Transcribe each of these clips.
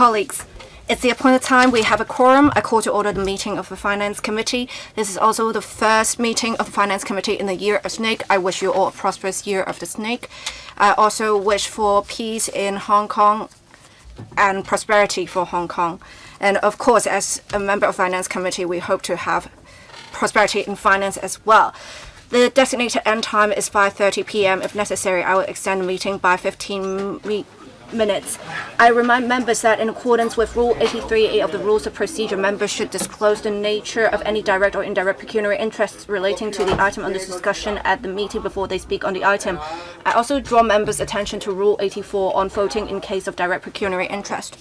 Colleagues, it's the appointed time. We have a quorum. I call to order the meeting of the Finance Committee. This is also the first meeting of the Finance Committee in the Year of Snake. I wish you all a prosperous Year of the Snake. I also wish for peace in Hong Kong and prosperity for Hong Kong. And of course, as a member of the Finance Committee, we hope to have prosperity in finance as well. The designated end time is 5:30 p.m. If necessary, I will extend the meeting by 15 minutes. I remind members that in accordance with Rule 83A of the Rules of Procedure, members should disclose the nature of any direct or indirect pecuniary interests relating to the item under discussion at the meeting before they speak on the item. I also draw members' attention to Rule 84 on voting in case of direct pecuniary interest.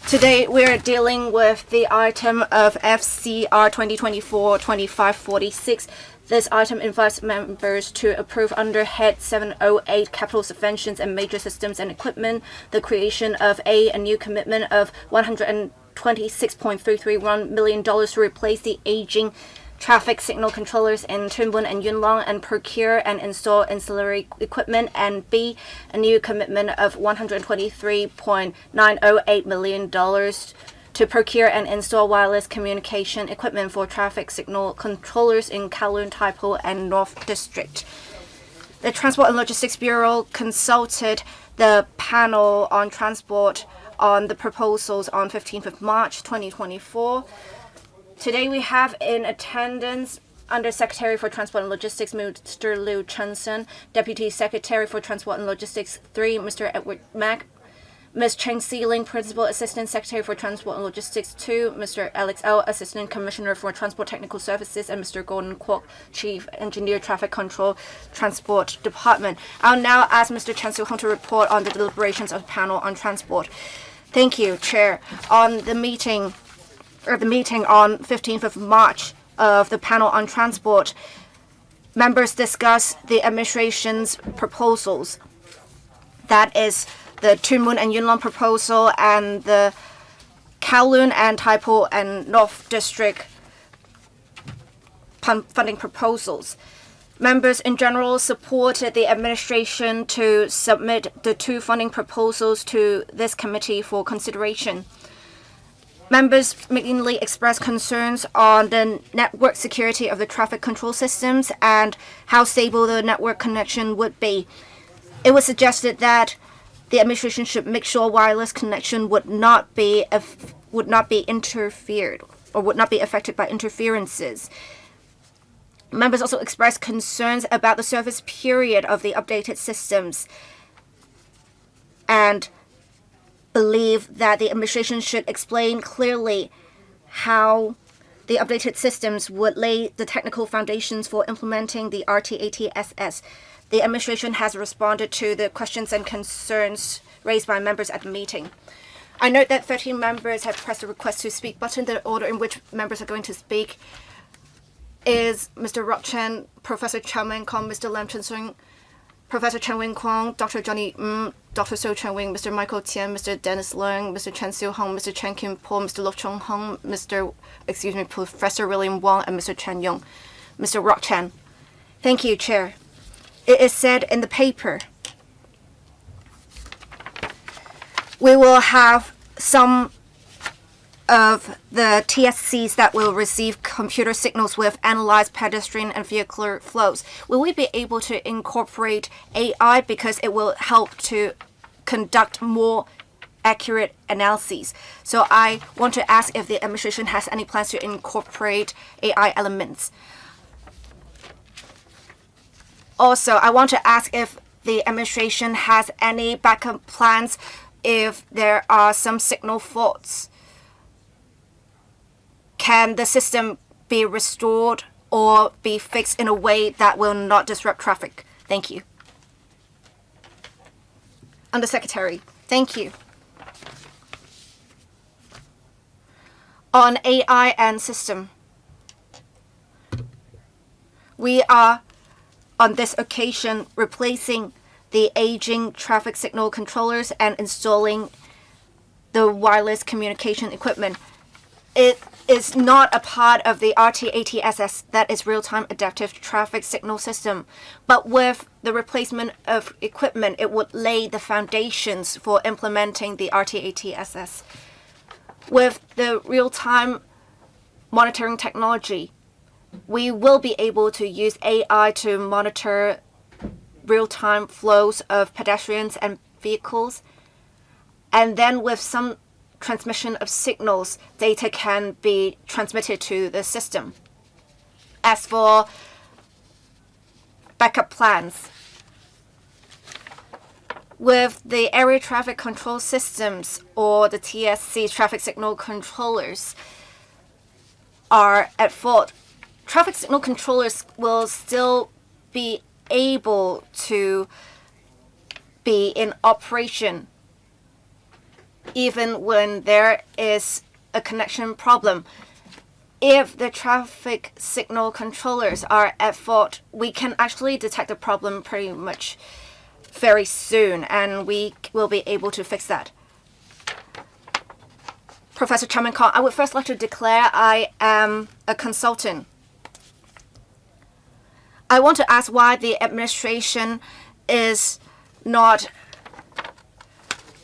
Today, we're dealing with the item of FCR 2024-2546. This item invites members to approve under Head 708 Capital Subventions and Major Systems and Equipment the creation of a new commitment of $126.331 million to replace the aging traffic signal controllers in Tuen Mun and Yuen Long and procure and install ancillary equipment, and B, a new commitment of $123.908 million to procure and install wireless communication equipment for traffic signal controllers in Kowloon, Tai Po, and North District. The Transport and Logistics Bureau consulted the panel on transport on the proposals on 15th of March 2024. Today we have in attendance Under Secretary for Transport and Logistics, Mr. Liu Chunson, Deputy Secretary for Transport and Logistics 3, Mr. Edward Mack, Ms. Cheng Sealing, Principal Assistant Secretary for Transport and Logistics 2, Mr. Alex L., Assistant Commissioner for Transport Technical Services, and Mr. Gordon Kwok, Chief Engineer, Traffic Control, Transport Department. I'll now ask Mr. Chen Siu-hong to report on the deliberations of the panel on transport. Thank you, Chair. On the meeting on 15th of March of the panel on transport, members discussed the administration's proposals. That is the Tuen Mun and Yuen Long proposal and the Kowloon and Tai Po and North District funding proposals. Members in general supported the administration to submit the two funding proposals to this committee for consideration. Members mainly expressed concerns on the network security of the traffic control systems and how stable the network connection would be. It was suggested that the administration should make sure wireless connection would not be interfered or would not be affected by interferences. Members also expressed concerns about the service period of the updated systems and believe that the administration should explain clearly how the updated systems would lay the technical foundations for implementing the RTATSS. The administration has responded to the questions and concerns raised by members at the meeting. I note that 13 members have pressed the request to speak button. The order in which members are going to speak is Mr. Rock Chen, Professor Chow Meng Kong, Mr. Lam Chen Sung, Professor Chen Wing Kwong, Dr. Johnny Dr. So Chen Wing, Mr. Michael Tian, Mr. Dennis Leung, Mr. Chen Siu-hong, Mr. Chen Kim Po, Mr. Lo Chung Hong, Professor William Wong, and Mr. Chen Yong. Mr. Rock Chen. Thank you, Chair. It is said in the paper, we will have some of the TSCs that will receive computer signals with analyzed pedestrian and vehicular flows. Will we be able to incorporate AI because it will help to conduct more accurate analyses? So I want to ask if the administration has any plans to incorporate AI elements. Also, I want to ask if the administration has any backup plans if there are some signal faults. Can the system be restored or be fixed in a way that will not disrupt traffic? Thank you. Undersecretary, thank you. On AI and system, we are on this occasion replacing the aging traffic signal controllers and installing the wireless communication equipment. It is not a part of the RTATSS, that is real-time adaptive traffic signal system. But with the replacement of equipment, it would lay the foundations for implementing the RTATSS. With the real-time monitoring technology, we will be able to use AI to monitor real-time flows of pedestrians and vehicles. And then with some transmission of signals, data can be transmitted to the system. As for backup plans, with the area traffic control systems or the TSC traffic signal controllers are at fault, traffic signal controllers will still be able to be in operation even when there is a connection problem. If the traffic signal controllers are at fault, we can actually detect the problem pretty much very soon, and we will be able to fix that. Professor Chairman Kong, I would first like to declare I am a consultant. I want to ask why the administration is not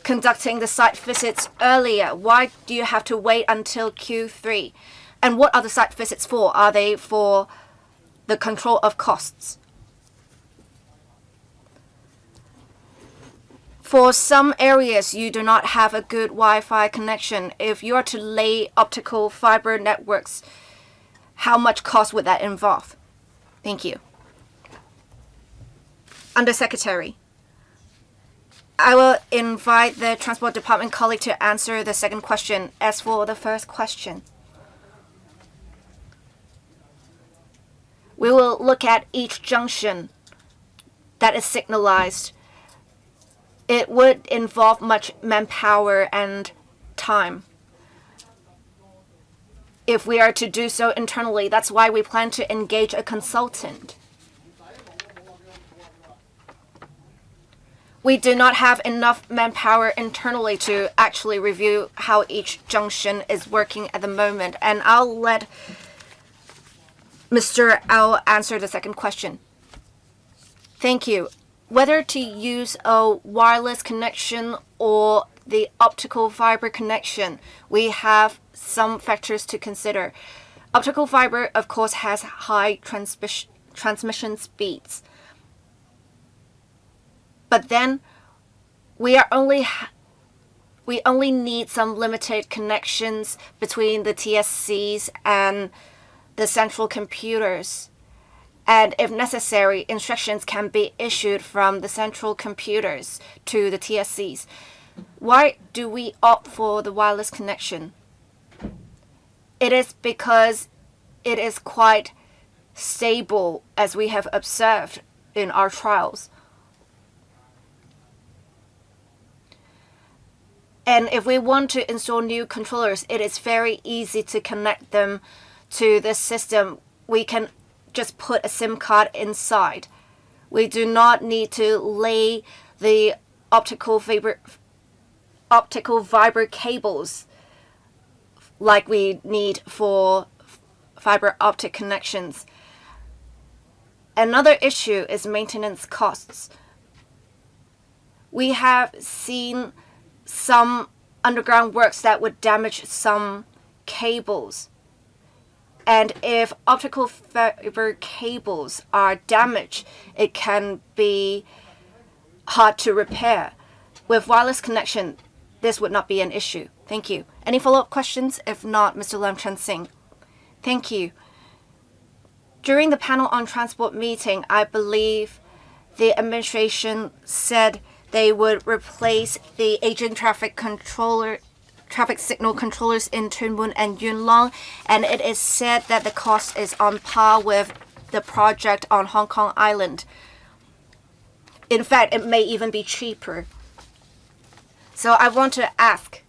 conducting the site visits earlier. Why do you have to wait until Q3? And what are the site visits for? Are they for the control of costs? For some areas, you do not have a good Wi-Fi connection. If you are to lay optical fiber networks, how much cost would that involve? Thank you. Undersecretary, I will invite the Transport Department colleague to answer the second question. As for the first question, we will look at each junction that is signalized. It would involve much manpower and time if we are to do so internally. That's why we plan to engage a consultant. We do not have enough manpower internally to actually review how each junction is working at the moment. And I'll let Mr. Au answer the second question. Thank you. Whether to use a wireless connection or the optical fiber connection, we have some factors to consider. Optical fiber, of course, has high transmission speeds. But then we only need some limited connections between the TSCs and the central computers. And if necessary, instructions can be issued from the central computers to the TSCs. Why do we opt for the wireless connection? It is because it is quite stable, as we have observed in our trials. And if we want to install new controllers, it is very easy to connect them to the system. We can just put a SIM card inside. We do not need to lay the optical fiber cables like we need for fiber optic connections. Another issue is maintenance costs. We have seen some underground works that would damage some cables. And if optical fiber cables are damaged, it can be hard to repair. With wireless connection, this would not be an issue. Thank you. Any follow-up questions? If not, Mr. Lam Chen Sing. Thank you. During the panel on transport meeting, I believe the administration said they would replace the aging traffic signal controllers in Tuen Mun and Yuen Long, and it is said that the cost is on par with the project on Hong Kong Island. In fact, it may even be cheaper. So I want to ask,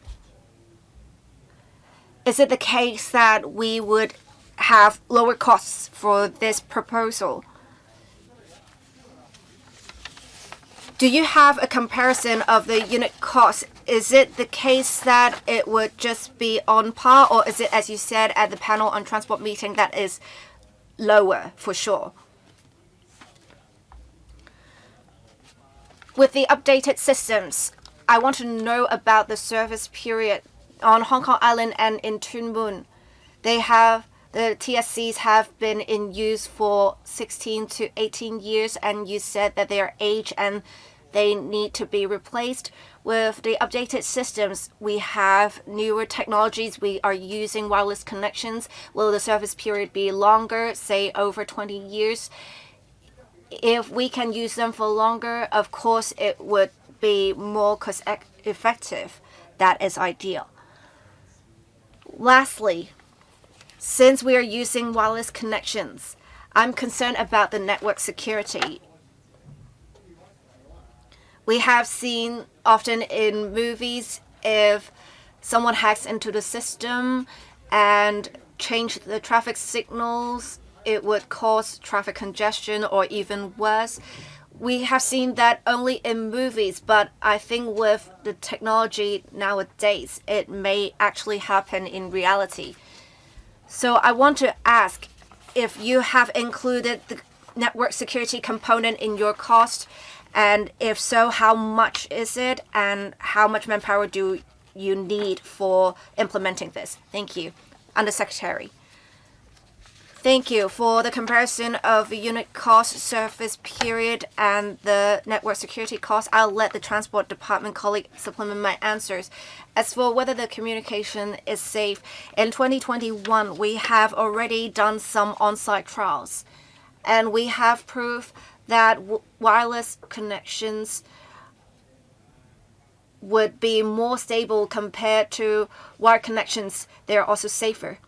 is it the case that we would have lower costs for this proposal? Do you have a comparison of the unit cost is it the case that it would just be on par, or is it, as you said at the panel on transport meeting, that is lower for sure? With the updated systems, I want to know about the service period on Hong Kong Island and in Tuen Mun. The TSCs have been in use for 16 to 18 years, and you said that they are aged and they need to be replaced. With the updated systems, we have newer technologies. We are using wireless connections. Will the service period be longer, say over 20 years? If we can use them for longer, of course, it would be more cost-effective. That is ideal. Lastly, since we are using wireless connections, I'm concerned about the network security. We have seen often in movies, if someone hacks into the system and change the traffic signals, it would cause traffic congestion or even worse. We have seen that only in movies, but I think with the technology nowadays, it may actually happen in reality. So I want to ask if you have included the network security component in your cost, and if so, how much is it, and how much manpower do you need for implementing this? Thank you. Undersecretary. Thank you. For the comparison of unit cost, service period, and the network security cost, I'll let the Transport Department colleague supplement my answers. As for whether the communication is safe, in 2021, we have already done some on-site trials, and we have proof that wireless connections would be more stable compared to wired connections. They are also safer.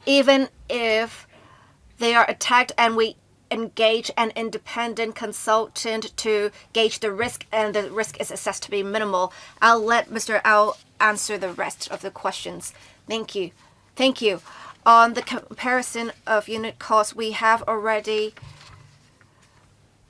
Even if they are attacked and we engage an independent consultant to gauge the risk and the risk is assessed to be minimal, I'll let Mr. Au answer the rest of the questions. Thank you. Thank you. On the comparison of unit costs, we have already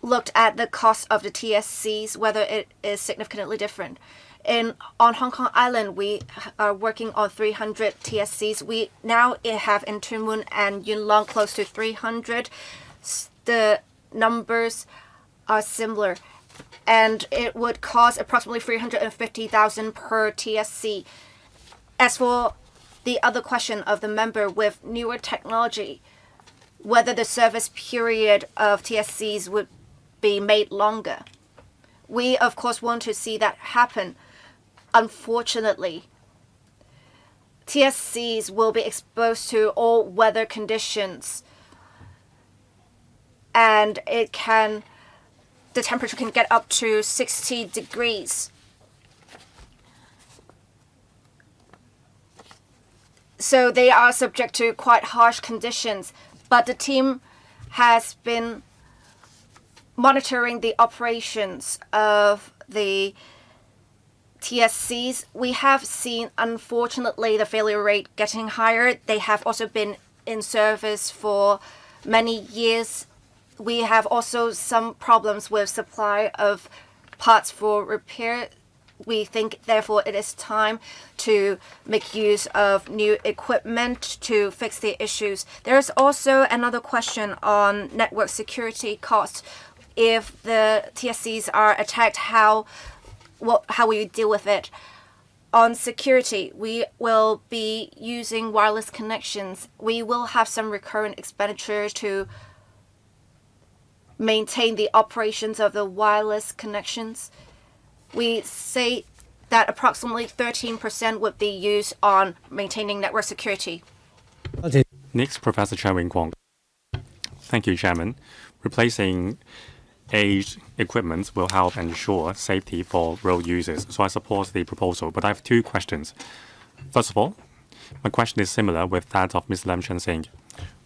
looked at the cost of the TSCs, whether it is significantly different. On Hong Kong Island, we are working on 300 TSCs. We now have in Tuen Mun and Yuen Long close to 300. The numbers are similar, and it would cost approximately 350,000 per TSC. As for the other question of the member, with newer technology, whether the service period of TSCs would be made longer. We, of course, want to see that happen. Unfortunately, TSCs will be exposed to all weather conditions, and the temperature can get up to 60 degrees. So they are subject to quite harsh conditions, but the team has been monitoring the operations of the TSCs. We have seen, unfortunately, the failure rate getting higher. They have also been in service for many years. We have also some problems with supply of parts for repair. We think, therefore, it is time to make use of new equipment to fix the issues. There is also another question on network security costs. If the TSCs are attacked, how will you deal with it? On security, we will be using wireless connections. We will have some recurrent expenditure to maintain the operations of the wireless connections. We say that approximately 13% would be used on maintaining network security. Next, Professor Chen Wing-Kwong. Thank you, Chairman. Replacing aged equipment will help ensure safety for road users, so I support the proposal. But I have two questions. First of all, my question is similar with that of Ms. Lam Chen Sing.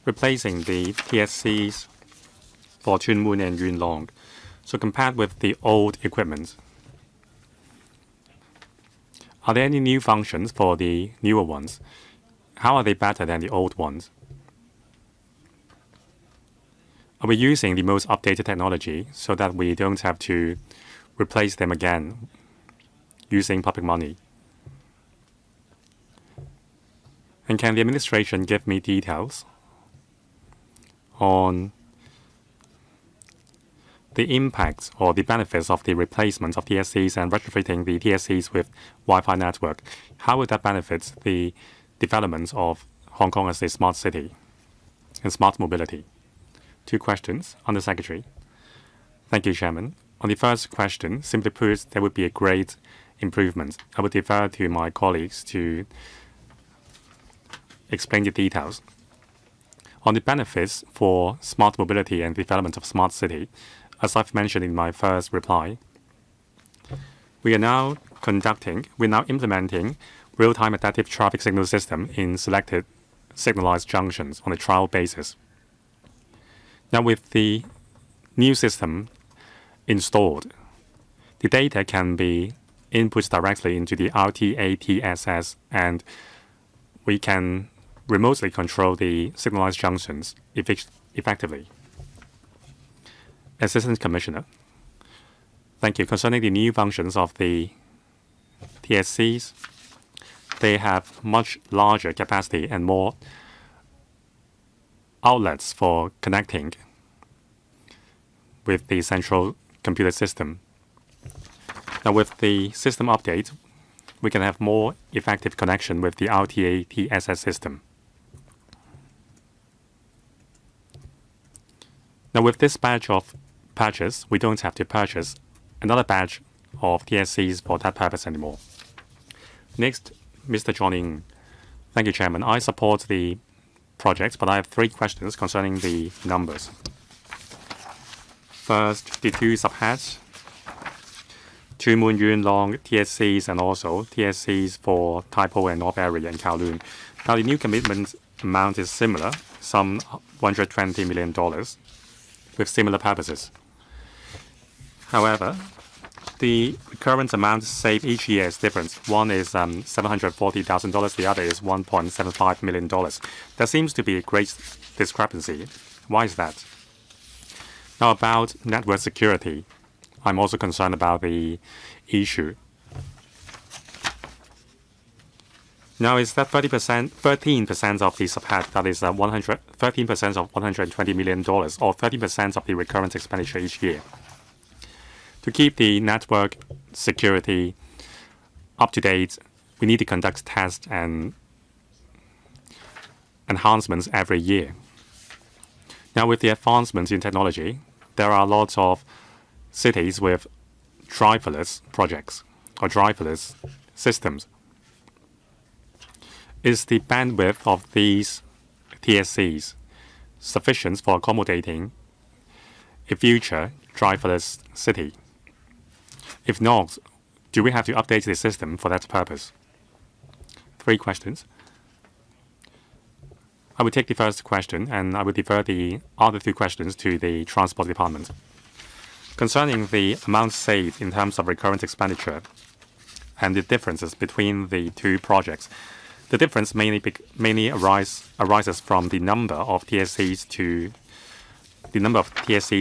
Replacing the TSCs for Tuen Mun and Yuen Long, so compared with the old equipment, are there any new functions for the newer ones? How are they better than the old ones? Are we using the most updated technology so that we don't have to replace them again using public money? And can the administration give me details on the impacts or the benefits of the replacement of TSCs and retrofitting the TSCs with Wi-Fi network? How would that benefit the development of Hong Kong as a smart city and smart mobility? 2 questions. Under Secretary. Thank you, Chairman. On the first question, simply put, there would be a great improvement. I would defer to my colleagues to explain the details. On the benefits for smart mobility and development of smart city, as I've mentioned in my first reply, we're now implementing real-time adaptive traffic signal system in selected signalized junctions on a trial basis. Now, with the new system installed, the data can be input directly into the RTATSS, and we can remotely control the signalized junctions effectively. Assistant Commissioner, thank you. Concerning the new functions of the TSCs, they have much larger capacity and more outlets for connecting with the central computer system. Now, with the system update, we can have more effective connection with the RTATSS system. Now, with this batch of patches, we don't have to purchase another batch of TSCs for that purpose anymore. Next, Mr. John Ng. Thank you, Chairman. I support the project, but I have 3 questions concerning the numbers. First, the 2 subheads, Two Moon Yuen Long TSCs and also TSCs for Tai Po and North Area and Kowloon. Now, the new commitment amount is similar, some $120 million, with similar purposes. However, the current amount saved each year is different. One is $740,000, the other is $1.75 million. There seems to be a great discrepancy. Why is that? Now, about network security, I'm also concerned about the issue. Now, is that 13% of the subhead, that is 13% of $120 million, or 30% of the recurrent expenditure each year? To keep the network security up to date, we need to conduct tests and enhancements every year. Now, with the advancements in technology, there are lots of cities with driverless projects or driverless systems. Is the bandwidth of these TSCs sufficient for accommodating a future driverless city? If not, do we have to update the system for that purpose? 3 questions. I will take the first question, and I will defer the other 2 questions to the Transport Department. Concerning the amount saved in terms of recurrent expenditure and the differences between the 2 projects, the difference mainly arises from the number of TSCs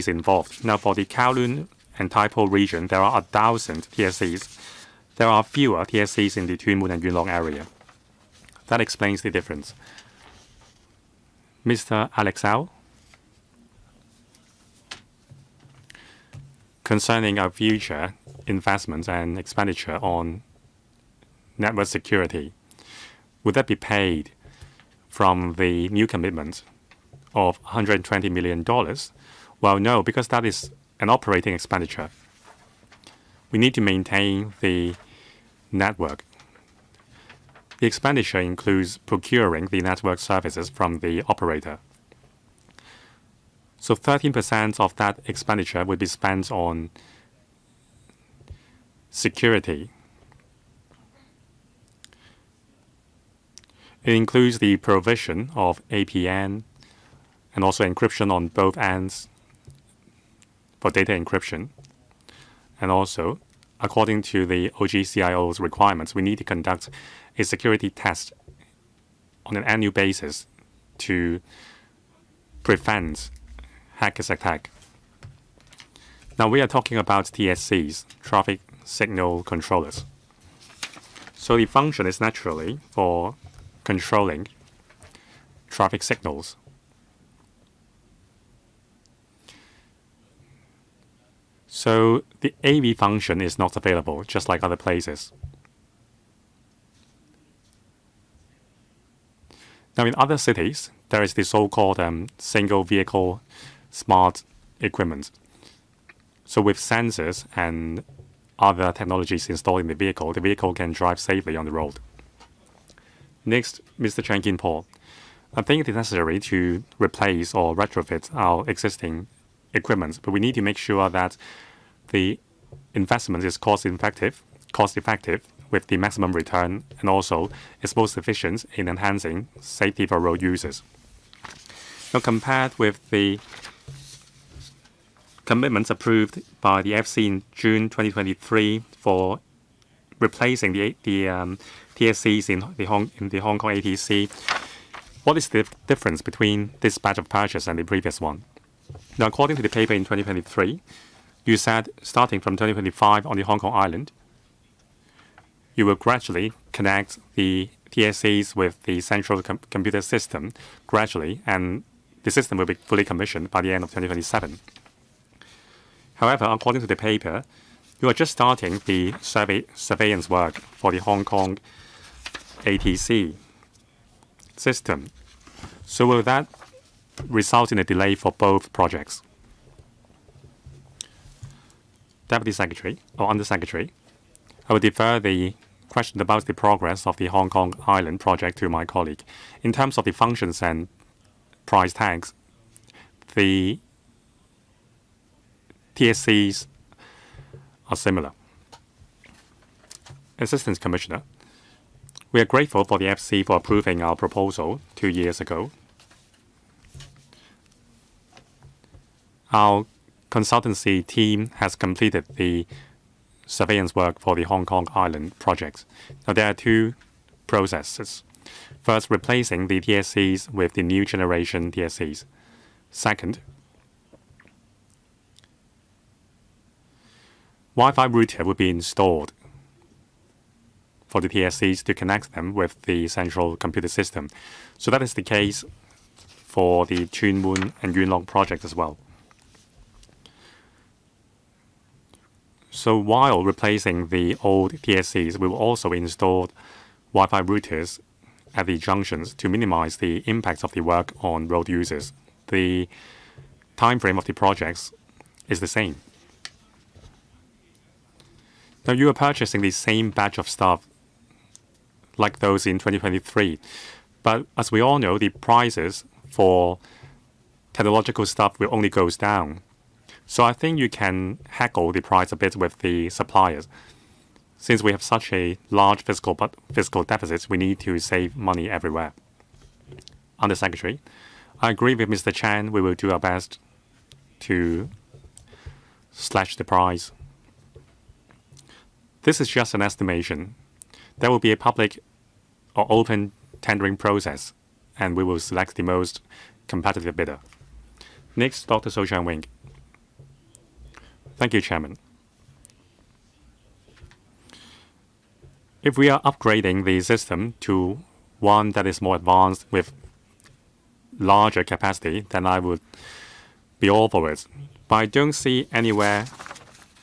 involved. Now, for the Kowloon and Tai Po region, there are 1,000 TSCs. There are fewer TSCs in the Two Moon and Yuen Long area. That explains the difference. Mr. Alex Au, concerning our future investments and expenditure on network security, would that be paid from the new commitment of $120 million? Well, no, because that is an operating expenditure. We need to maintain the network. The expenditure includes procuring the network services from the operator. So 13% of that expenditure would be spent on security. It includes the provision of APN and also encryption on both ends for data encryption. And also, according to the OGCIO's requirements, we need to conduct a security test on an annual basis to prevent hackers' attack. Now we are talking about TSCs, traffic signal controllers. So the function is naturally for controlling traffic signals. So the AV function is not available, just like other places. Now in other cities, there is the so-called single vehicle smart equipment. So with sensors and other technologies installed in the vehicle can drive safely on the road. Next, Mr. Chen Kin-po. I think it is necessary to replace or retrofit our existing equipment, but we need to make sure that the investment is cost-effective with the maximum return, and also is most efficient in enhancing safety for road users. Now, compared with the commitments approved by the FC in June 2023 for replacing the TSCs in the Hong Kong ATC, what is the difference between this batch of purchase and the previous one? Now, according to the paper in 2023, you said starting from 2025 on the Hong Kong Island, you will gradually connect the TSCs with the central computer system gradually, and the system will be fully commissioned by the end of 2027. However, according to the paper, you are just starting the surveillance work for the Hong Kong ATC system. So will that result in a delay for both projects? Deputy Secretary or Undersecretary, I will defer the question about the progress of the Hong Kong Island project to my colleague. In terms of the functions and price tags, the TSCs are similar. Assistant Commissioner, we are grateful for the FC for approving our proposal 2 years ago. Our consultancy team has completed the surveillance work for the Hong Kong Island project. Now, there are two processes. First, replacing the TSCs with the new generation TSCs. Second, Wi-Fi router will be installed for the TSCs to connect them with the central computer system. So that is the case for the Tuen Mun and Yuen Long project as well. So while replacing the old TSCs, we will also install Wi-Fi routers at the junctions to minimize the impact of the work on road users. The time frame of the projects is the same. Now, you are purchasing the same batch of stuff like those in 2023. But as we all know, the prices for technological stuff will only goes down. So I think you can haggle the price a bit with the suppliers. Since we have such a large fiscal deficit, we need to save money everywhere. Undersecretary, I agree with Mr. Chan. We will do our best to slash the price. This is just an estimation. There will be a public or open tendering process, and we will select the most competitive bidder. Next, Dr. So Chang-Wing. Thank you, Chairman. If we are upgrading the system to one that is more advanced with larger capacity, then I would be all for it. But I don't see anywhere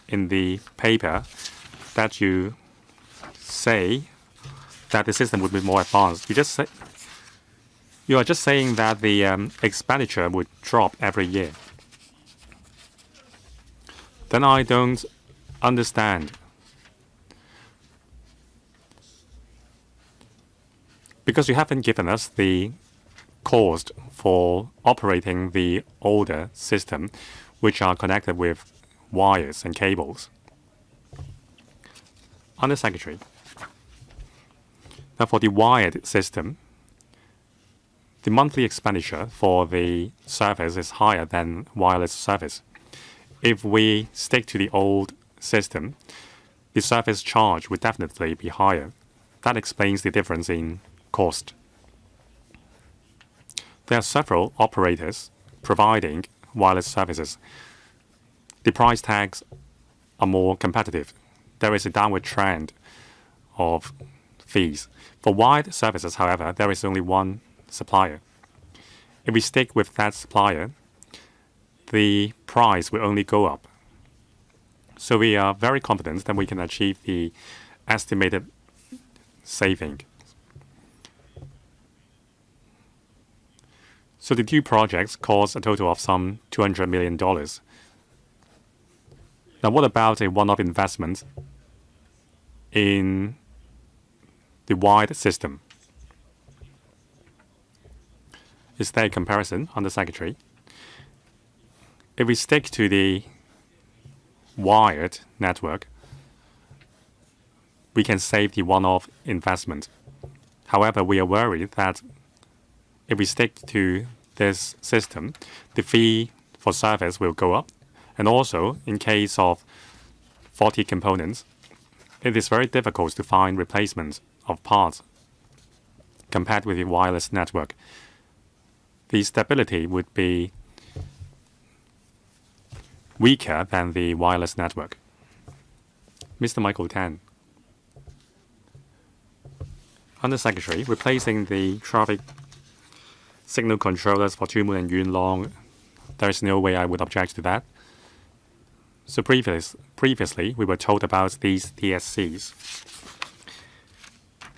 in the paper that you say that the system would be more advanced. You are just saying that the expenditure would drop every year. Then I don't understand. Because you haven't given us the cost for operating the older system, which are connected with wires and cables. Undersecretary. Now, for the wired system, the monthly expenditure for the service is higher than wireless service. If we stick to the old system, the service charge would definitely be higher. That explains the difference in cost. There are several operators providing wireless services. the price tags are more competitive. There is a downward trend of fees. For wide services, however, there is only one supplier. If we stick with that supplier, the price will only go up. So we are very confident that we can achieve the estimated saving. So the two projects cost a total of some $200 million. Now, what about a one-off investment in the wide system? Is there a comparison, Under Secretary? If we stick to the wired network, we can save the one-off investment. However, we are worried that if we stick to this system, the fee for service will go up. And also, in case of faulty components, it is very difficult to find replacements of parts compared with the wireless network. The stability would be weaker than the wireless network. Mr. Michael Tan. Under Secretary, replacing the traffic signal controllers for Chu Mun and Yuen Long, there is no way I would object to that. So previously, we were told about these TSCs.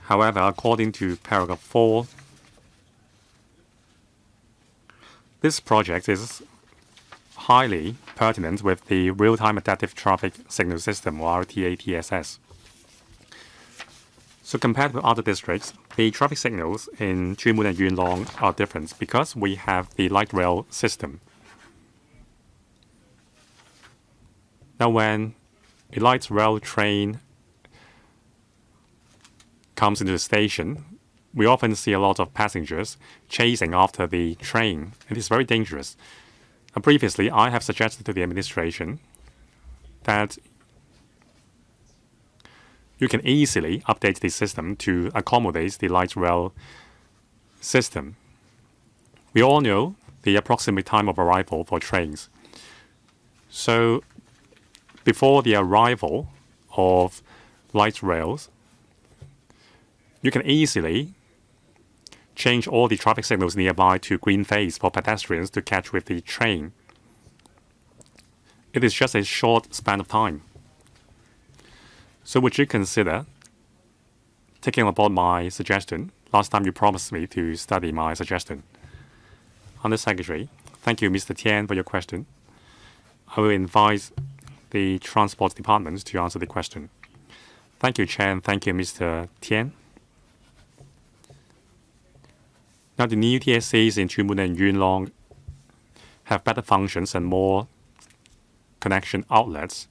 However, according to paragraph 4, this project is highly pertinent with the real-time adaptive traffic signal system, or RTA-TSS. So compared with other districts, the traffic signals in Chu Mun and Yuen Long are different because we have the light rail system. Now, when a light rail train comes into the station, we often see a lot of passengers chasing after the train. It is very dangerous. And previously, I have suggested to the administration that you can easily update the system to accommodate the light rail system. We all know the approximate time of arrival for trains. So before the arrival of light rails, you can easily change all the traffic signals nearby to green phase for pedestrians to catch with the train. It is just a short span of time. So would you consider taking on board my suggestion? Last time you promised me to study my suggestion. Under Secretary, thank you, Mr. Tian, for your question. I will invite the Transport Department to answer the question. Thank you, Chair, and thank you, Mr. Tian. Now, the new TSCs in Chu Mun and Yuen Long have better functions and more connection outlets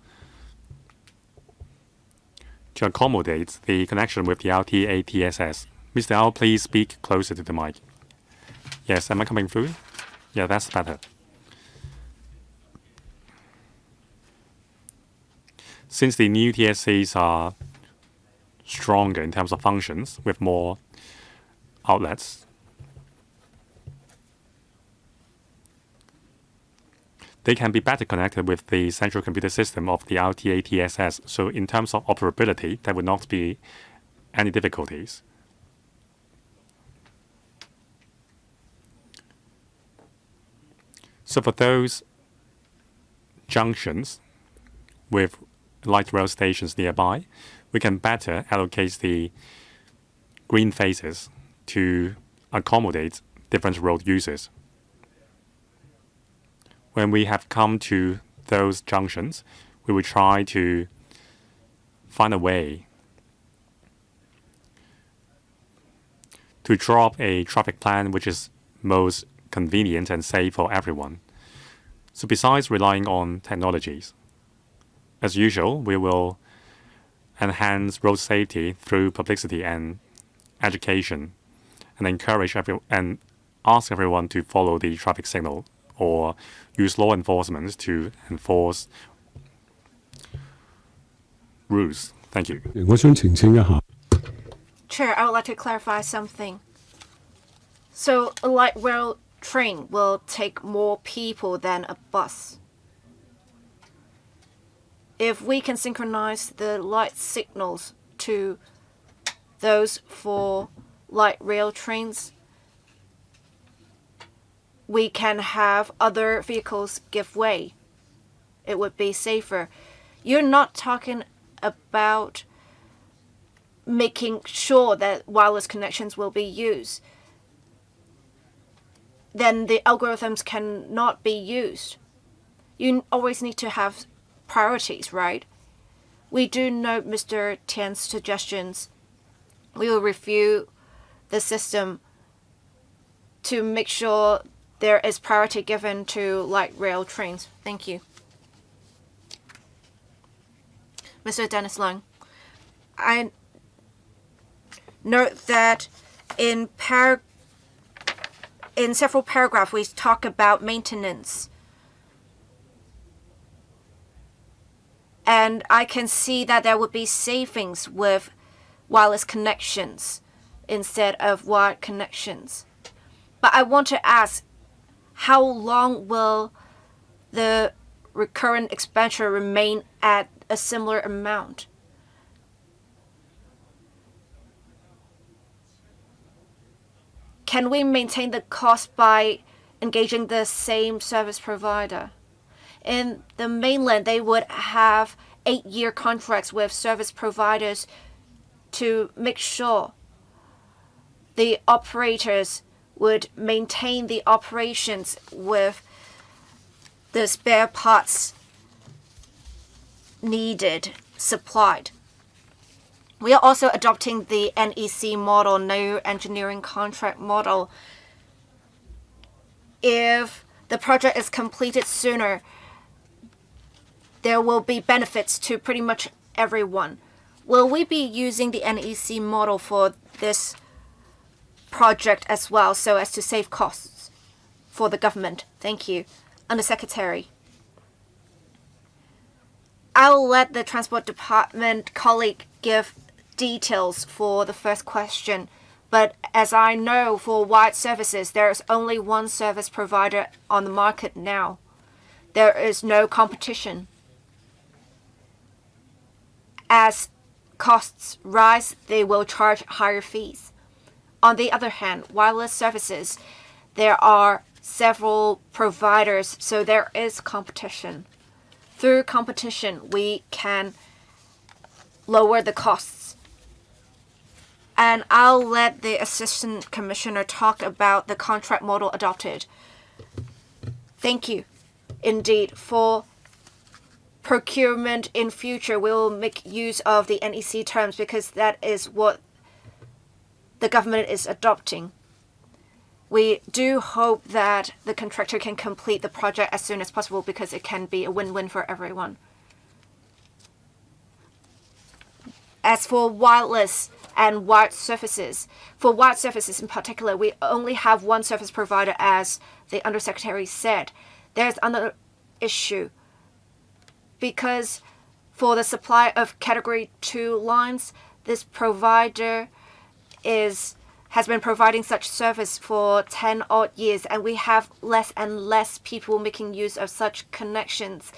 to accommodate the connection with the RTA-TSS. Mr. Al, please speak closer to the mic. Yes, am I coming through? Yeah, that's better. Since the new TSCs are stronger in terms of functions with more outlets, they can be better connected with the central computer system of the RTA-TSS. So in terms of operability, there would not be any difficulties. So for those junctions with light rail stations nearby, we can better allocate the green phases to accommodate different road users. When we have come to those junctions, we will try to find a way to drop a traffic plan which is most convenient and safe for everyone. So besides relying on technologies, as usual, we will enhance road safety through publicity and education and encourage and ask everyone to follow the traffic signal or use law enforcement to enforce rules. Thank you. Chair, I would like to clarify something. So a light rail train will take more people than a bus. if we can synchronize the light signals to those for light rail trains, we can have other vehicles give way. It would be safer. You're not talking about making sure that wireless connections will be used. Then the algorithms cannot be used. You always need to have priorities, right? We do note Mr. Tian's suggestions. We will review the system to make sure there is priority given to light rail trains. Thank you. Mr. Dennis Lung, I note that in several paragraphs we talk about maintenance. And I can see that there would be savings with wireless connections instead of wired connections. But I want to ask, how long will the recurrent expenditure remain at a similar amount? Can we maintain the cost by engaging the same service provider? In the mainland, they would have 8-year contracts with service providers to make sure the operators would maintain the operations with the spare parts needed supplied. We are also adopting the NEC model, new engineering contract model. If the project is completed sooner, there will be benefits to pretty much everyone. Will we be using the NEC model for this project as well, so as to save costs for the government? Thank you. Undersecretary. I'll let the Transport Department colleague give details for the first question. But as I know, for wide services, there is only one service provider on the market now. There is no competition. As costs rise, they will charge higher fees. On the other hand, wireless services, there are several providers, so there is competition. Through competition, we can lower the costs. And I'll let the Assistant Commissioner talk about the contract model adopted. Thank you. Indeed, for procurement in future, we will make use of the NEC terms because that is what the government is adopting. We do hope that the contractor can complete the project as soon as possible because it can be a win-win for everyone. As for wireless and wired services, for wired services in particular, we only have one service provider, as the Undersecretary said. There's another issue because for the supply of Category 2 lines, this provider has been providing such service for 10 odd years, and we have less and less people making use of such connections.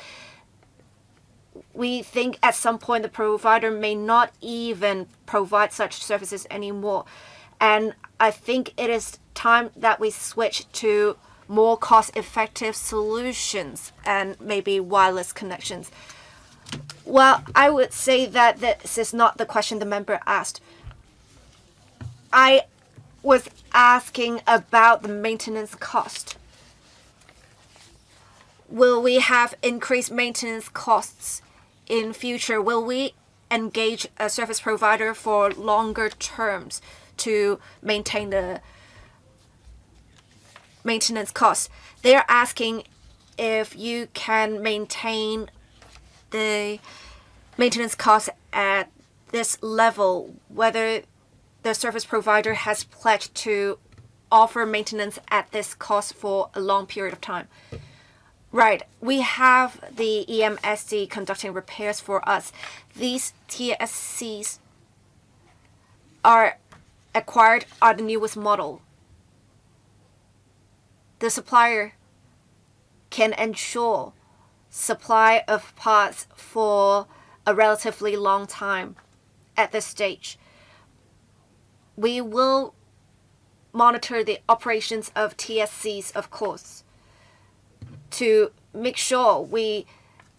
We think at some point the provider may not even provide such services anymore. And I think it is time that we switch to more cost-effective solutions and maybe wireless connections. Well, I would say that this is not the question the member asked. I was asking about the maintenance cost. Will we have increased maintenance costs in future? Will we engage a service provider for longer terms to maintain the maintenance costs? They're asking if you can maintain the maintenance costs at this level, whether the service provider has pledged to offer maintenance at this cost for a long period of time. Right, we have the EMSD conducting repairs for us. These TSCs are acquired on the newest model. The supplier can ensure supply of parts for a relatively long time at this stage. We will monitor the operations of TSCs, of course, to make sure we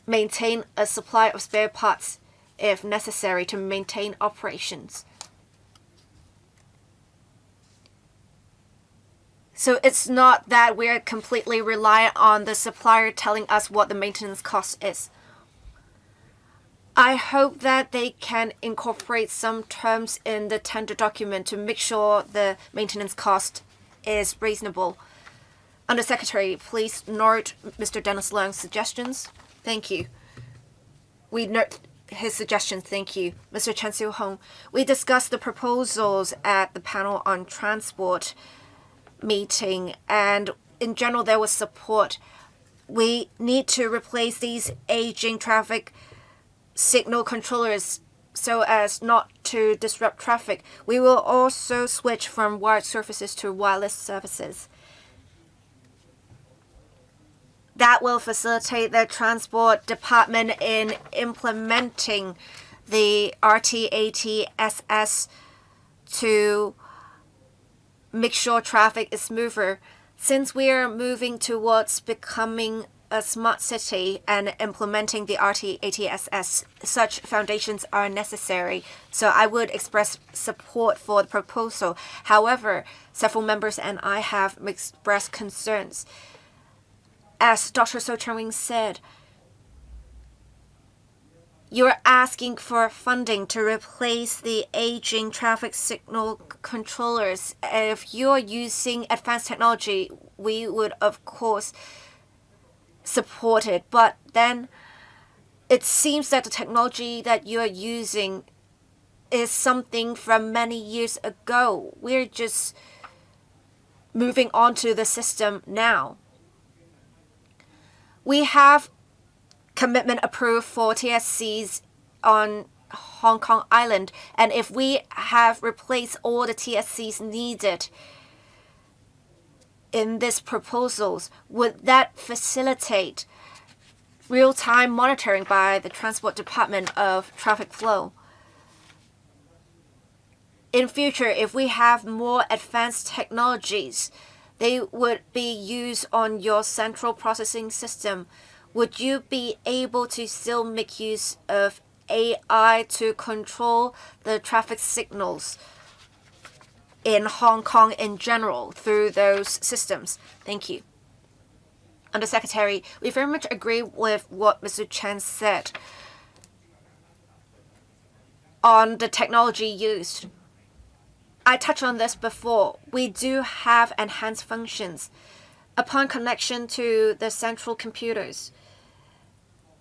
maintain a supply of spare parts if necessary to maintain operations. So it's not that we're completely reliant on the supplier telling us what the maintenance cost is. I hope that they can incorporate some terms in the tender document to make sure the maintenance cost is reasonable. Undersecretary, please note Mr. Dennis Leung's suggestions. Thank you. We note his suggestions. Thank you. Mr. Chen Siu-hong, we discussed the proposals at the panel on transport meeting, and in general there was support. We need to replace these aging traffic signal controllers so as not to disrupt traffic. We will also switch from wired services to wireless services. That will facilitate the transport department in implementing the RTATSS to make sure traffic is smoother. Since we are moving towards becoming a smart city and implementing the RTATSS, such foundations are necessary. So I would express support for the proposal. However, several members and I have expressed concerns. As Dr. So Chen-wing said, you're asking for funding to replace the aging traffic signal controllers. If you're using advanced technology, we would, of course, support it. But then it seems that the technology that you're using is something from many years ago. We're just moving on to the system now. We have commitment approved for TSCs on Hong Kong Island, and if we have replaced all the TSCs needed in these proposals, would that facilitate real-time monitoring by the Transport Department of traffic flow? In future, if we have more advanced technologies, they would be used on your central processing system. Would you be able to still make use of AI to control the traffic signals in Hong Kong in general through those systems? Thank you. Undersecretary, we very much agree with what Mr. Chen said on the technology used. I touched on this before. We do have enhanced functions upon connection to the central computers.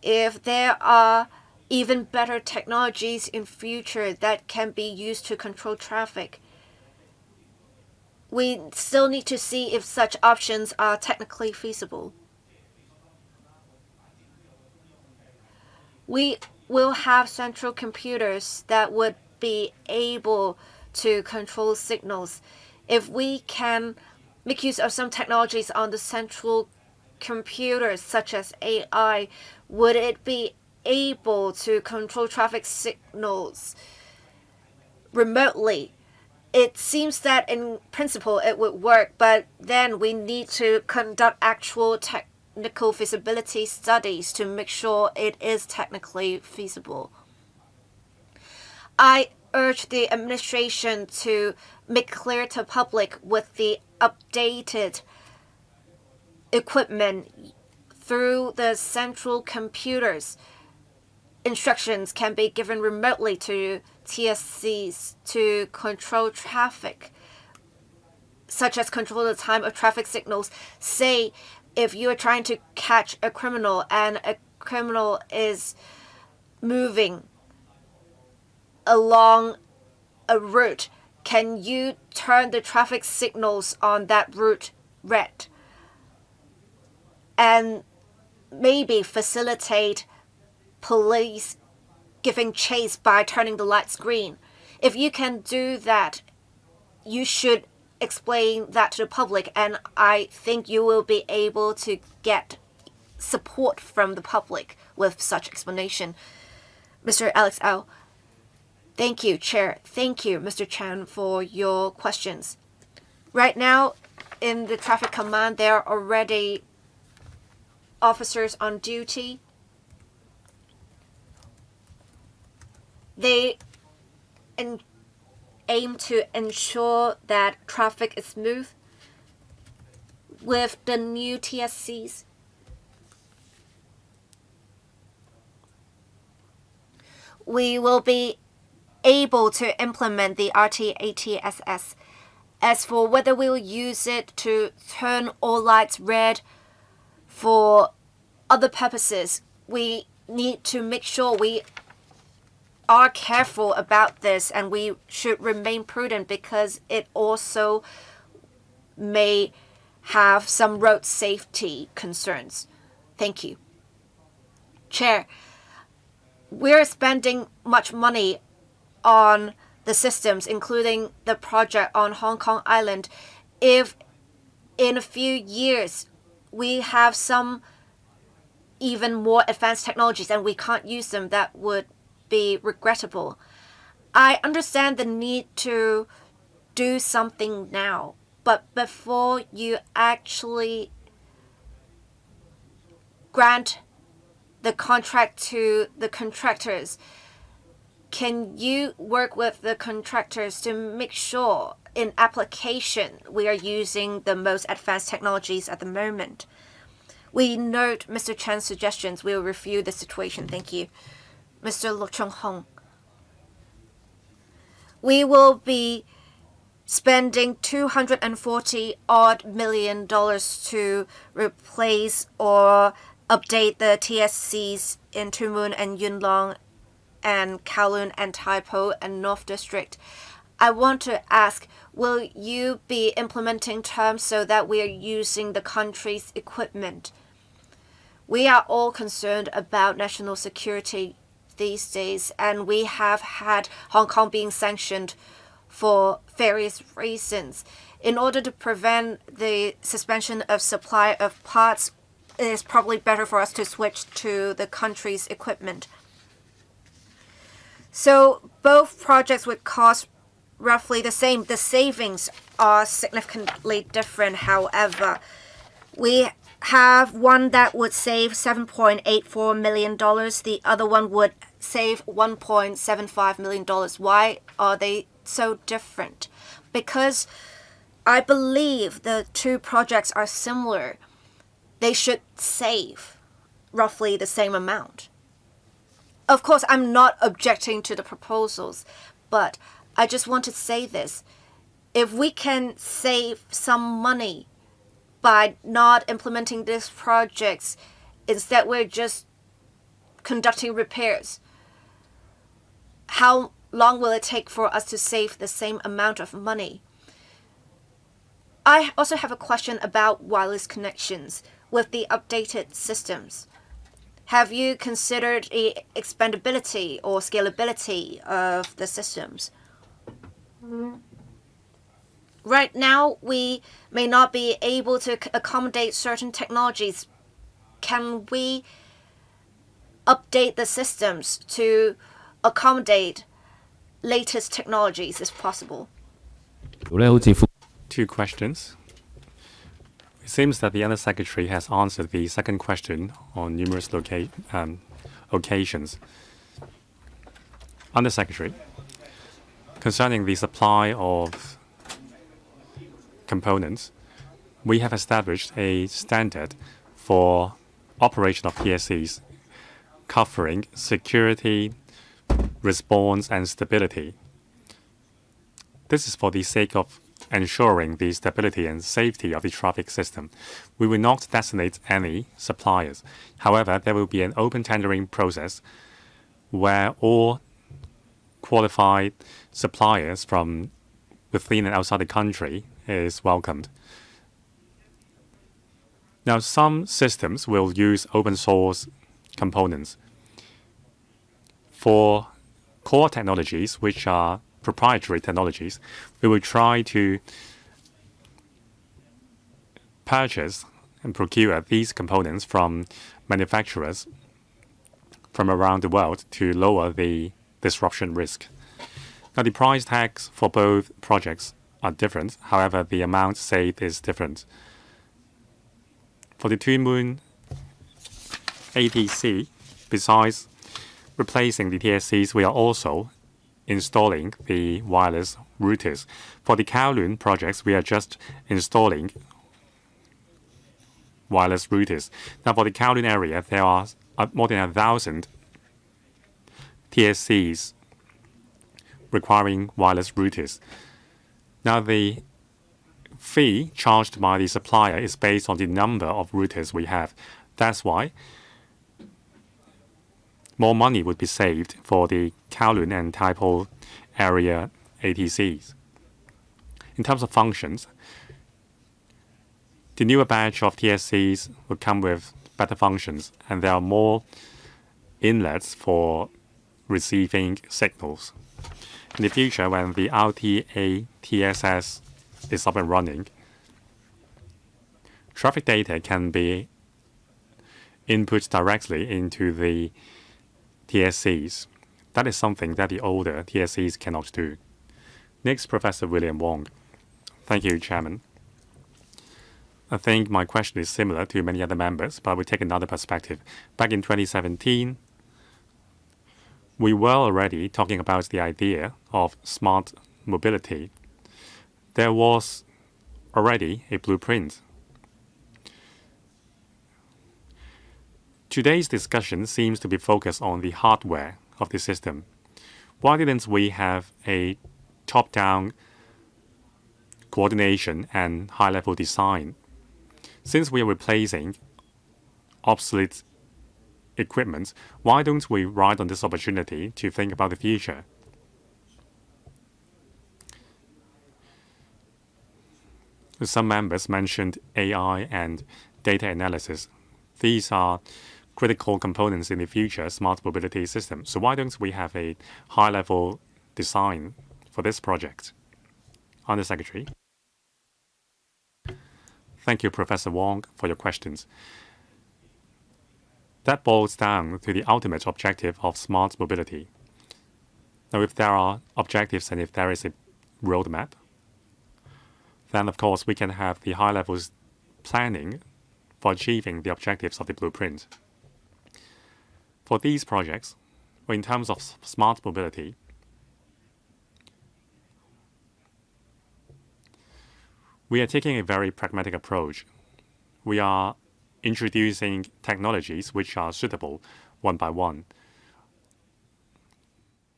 If there are even better technologies in future that can be used to control traffic, we still need to see if such options are technically feasible. We will have central computers that would be able to control signals. If we can make use of some technologies on the central computers, such as AI, would it be able to control traffic signals remotely? It seems that in principle it would work, but then we need to conduct actual technical feasibility studies to make sure it is technically feasible. I urge the administration to make clear to public with the updated equipment through the central computers. Instructions can be given remotely to TSCs to control traffic, such as control the time of traffic signals. Say, if you're trying to catch a criminal and a criminal is moving along a route, can you turn the traffic signals on that route red and maybe facilitate police giving chase by turning the lights green? If you can do that, you should explain that to the public, and I think you will be able to get support from the public with such explanation. Mr. Alex Au. Thank you, Chair. Thank you, Mr. Chan, for your questions. Right now, in the traffic command, there are already officers on duty. They aim to ensure that traffic is smooth. With the new TSCs, we will be able to implement the RT-ATSS. As for whether we will use it to turn all lights red for other purposes, we need to make sure we are careful about this, and we should remain prudent because it also may have some road safety concerns. Thank you. Chair, we're spending much money on the systems, including the project on Hong Kong Island. If in a few years we have some even more advanced technologies and we can't use them, that would be regrettable. I understand the need to do something now, but before you actually grant the contract to the contractors, can you work with the contractors to make sure in application we are using the most advanced technologies at the moment? We note Mr. Chan's suggestions. We will review the situation. Thank you. Mr. Lo Chung Hong. We will be spending $240 million to replace or update the TSCs in Tuen Mun and Yuen Long and Kowloon and Tai Po and North District. I want to ask, will you be implementing terms so that we are using the country's equipment? We are all concerned about national security these days, and we have had Hong Kong being sanctioned for various reasons. In order to prevent the suspension of supply of parts, it is probably better for us to switch to the country's equipment. So both projects would cost roughly the same. The savings are significantly different, however. We have one that would save $7.84 million. The other one would save $1.75 million. Why are they so different? Because I believe the two projects are similar. They should save roughly the same amount. Of course, I'm not objecting to the proposals, but I just want to say this. If we can save some money by not implementing these projects, instead we're just conducting repairs, how long will it take for us to save the same amount of money? I also have a question about wireless connections with the updated systems. Have you considered the expandability or scalability of the systems? Right now, we may not be able to accommodate certain technologies. Can we update the systems to accommodate latest technologies if possible? Two questions. It seems that the Undersecretary has answered the second question on numerous occasions. Undersecretary, concerning the supply of components, we have established a standard for operation of PSCs covering security, response, and stability. This is for the sake of ensuring the stability and safety of the traffic system. We will not designate any suppliers. However, there will be an open tendering process where all qualified suppliers from within and outside the country is welcomed. Now, some systems will use open source components. For core technologies, which are proprietary technologies, we will try to purchase and procure these components from manufacturers from around the world to lower the disruption risk. Now, the price tags for both projects are different. However, the amount saved is different. For the Two Moon ATC, besides replacing the TSCs, we are also installing the wireless routers. For the Kowloon projects, we are just installing wireless routers. Now, for the Kowloon area, there are more than 1,000 TSCs requiring wireless routers. Now, the fee charged by the supplier is based on the number of routers we have. That's why more money would be saved for the Kowloon and Taipo area ATCs. In terms of functions, the newer batch of TSCs will come with better functions, and there are more inlets for receiving signals. In the future, when the RTA TSS is up and running, traffic data can be input directly into the TSCs. That is something that the older TSCs cannot do. Next, Professor William Wong. Thank you, Chairman. I think my question is similar to many other members, but we take another perspective. Back in 2017, we were already talking about the idea of smart mobility. There was already a blueprint. Today's discussion seems to be focused on the hardware of the system. Why didn't we have a top-down coordination and high-level design? Since we are replacing obsolete equipment, why don't we ride on this opportunity to think about the future? Some members mentioned AI and data analysis. These are critical components in the future smart mobility system. So why don't we have a high-level design for this project? Under Secretary. Thank you, Professor Wong, for your questions. That boils down to the ultimate objective of smart mobility. Now, if there are objectives and if there is a roadmap, then of course we can have the high-level planning for achieving the objectives of the blueprint. For these projects, or in terms of smart mobility, we are taking a very pragmatic approach. We are introducing technologies which are suitable one by one.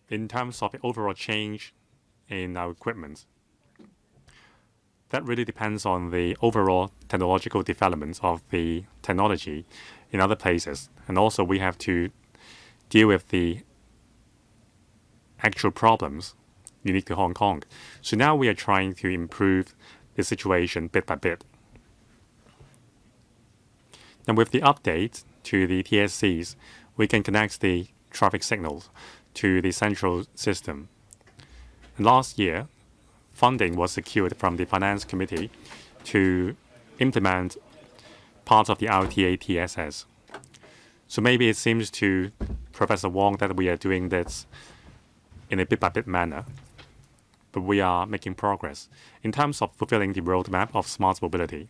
In terms of the overall change in our equipment, that really depends on the overall technological development of the technology in other places. And also we have to deal with the actual problems unique to Hong Kong. So now we are trying to improve the situation bit by bit. And with the update to the TSCs, we can connect the traffic signals to the central system. And last year, funding was secured from the Finance Committee to implement part of the RTA TSS. So maybe it seems to Professor Wong that we are doing this in a bit-by-bit manner, but we are making progress. In terms of fulfilling the roadmap of smart mobility,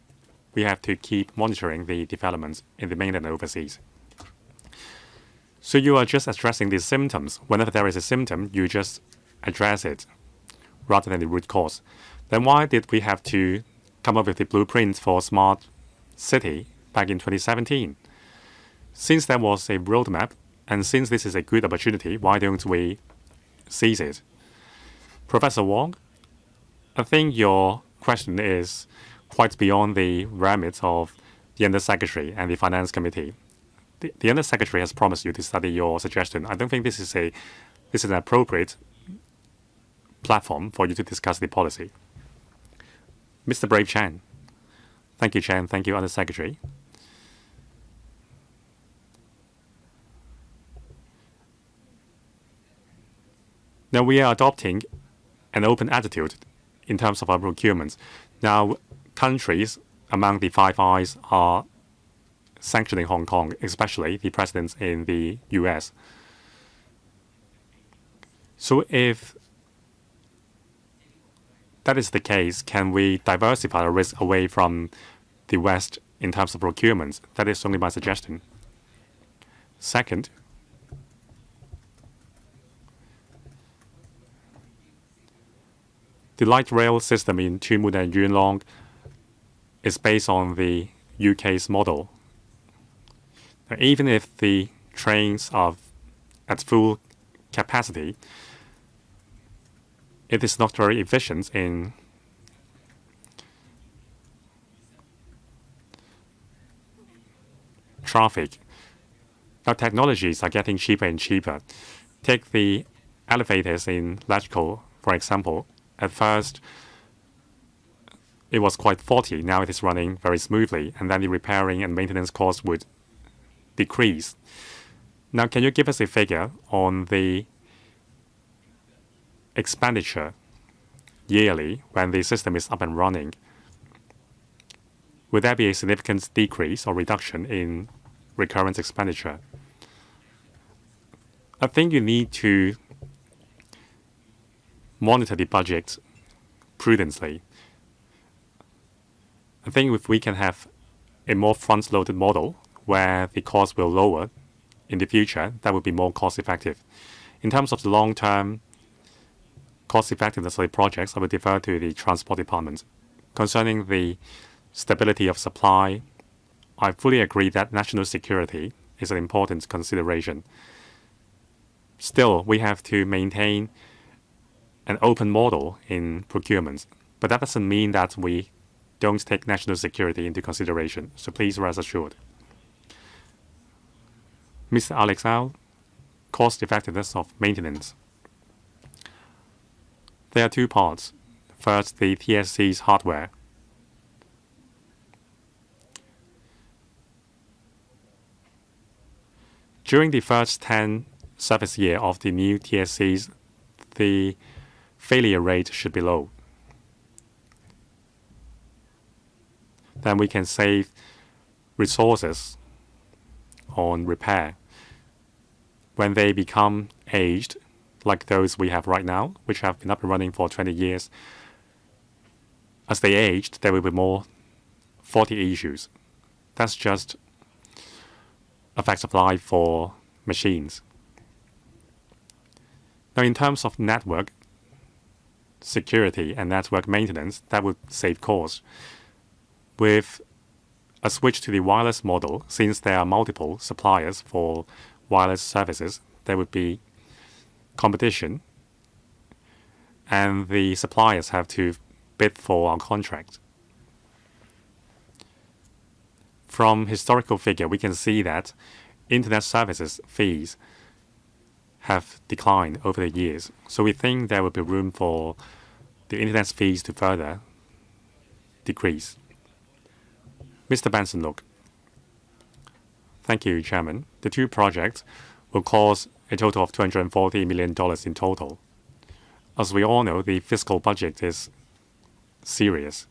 we have to keep monitoring the developments in the mainland and overseas. So you are just addressing the symptoms. Whenever there is a symptom, you just address it rather than the root cause. Then why did we have to come up with the blueprint for smart city back in 2017? Since there was a roadmap, and since this is a good opportunity, why don't we seize it? Professor Wong, I think your question is quite beyond the remit of the Undersecretary and the Finance Committee. The Undersecretary has promised you to study your suggestion. I don't think this is an appropriate platform for you to discuss the policy. Mr. Brave Chan. Thank you, Chan. Thank you, Undersecretary. Now we are adopting an open attitude in terms of our procurements. Now countries among the Five Eyes are sanctioning Hong Kong, especially the presidents in the US. So if that is the case, can we diversify the risk away from the West in terms of procurement? That is only my suggestion. Second, the light rail system in Tuen Mun and Yuen Long is based on the UK's model. Now, even if the trains are at full capacity, it is not very efficient in traffic. Now, technologies are getting cheaper and cheaper. Take the elevators in Letchko, for example. At first, it was quite faulty. Now it is running very smoothly, and then the repairing and maintenance costs would decrease. Now, can you give us a figure on the expenditure yearly when the system is up and running? Would there be a significant decrease or reduction in recurrent expenditure? I think you need to monitor the budget prudently. I think if we can have a more front-loaded model where the cost will lower in the future, that would be more cost-effective. In terms of the long-term cost-effectiveness of the projects, I would defer to the Transport Department. Concerning the stability of supply, I fully agree that national security is an important consideration. Still, we have to maintain an open model in procurement, but that doesn't mean that we don't take national security into consideration. So please rest assured. Mr. Alexau, cost effectiveness of maintenance. There are two parts. First, the TSC's hardware. During the first 10 service year of the new TSCs, the failure rate should be low. Then we can save resources on repair. When they become aged, like those we have right now, which have been up and running for 20 years, as they aged, there will be more faulty issues. That's just a fact of life for machines. Now, in terms of network security and network maintenance, that would save costs. With a switch to the wireless model, since there are multiple suppliers for wireless services, there would be competition, and the suppliers have to bid for our contract. From historical figure, we can see that internet services fees have declined over the years. So we think there will be room for the internet fees to further decrease. Mr. Benson, look. Thank you, Chairman. The two projects will cost a total of $240 million in total. As we all know, the fiscal budget is serious.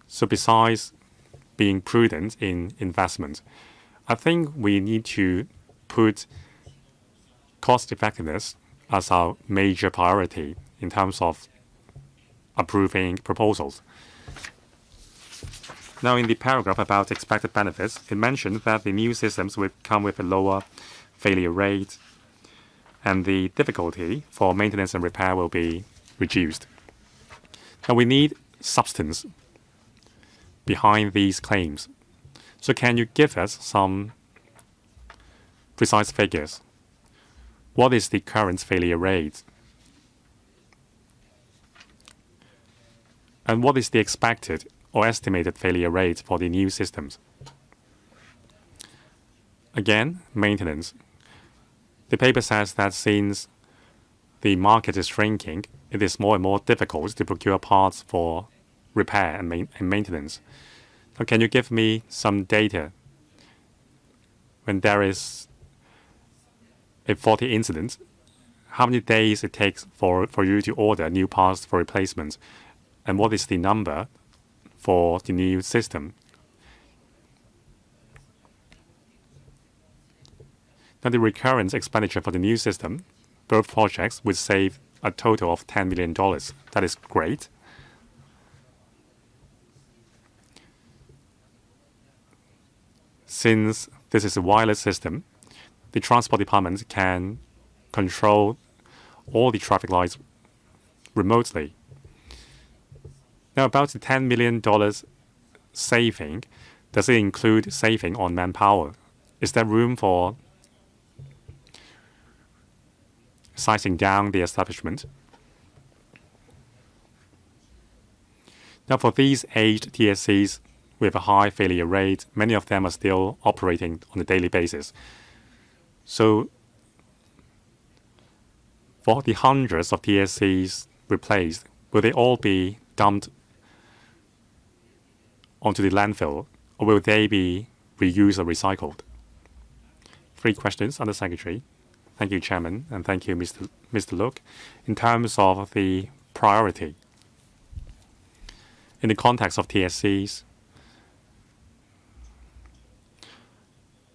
So besides being prudent in investment, I think we need to put cost effectiveness as our major priority in terms of approving proposals. Now, in the paragraph about expected benefits, it mentioned that the new systems will come with a lower failure rate, and the difficulty for maintenance and repair will be reduced. Now, we need substance behind these claims. So can you give us some precise figures? What is the current failure rate? And what is the expected or estimated failure rate for the new systems? Again, maintenance. The paper says that since the market is shrinking, it is more and more difficult to procure parts for repair and maintenance. Now, can you give me some data? When there is a faulty incident, how many days it takes for you to order new parts for replacement? And what is the number for the new system. Now, the recurrent expenditure for the new system, both projects would save a total of $10 million. That is great. Since this is a wireless system, the transport department can control all the traffic lights remotely. Now, about the $10 million saving, does it include saving on manpower? Is there room for sizing down the establishment? Now, for these aged TSCs with a high failure rate, many of them are still operating on a daily basis. So, for the hundreds of TSCs replaced, will they all be dumped onto the landfill, or will they be reused or recycled? 3 questions, Under Secretary. Thank you, Chairman, and thank you, Mr. Look. In terms of the priority, in the context of TSCs,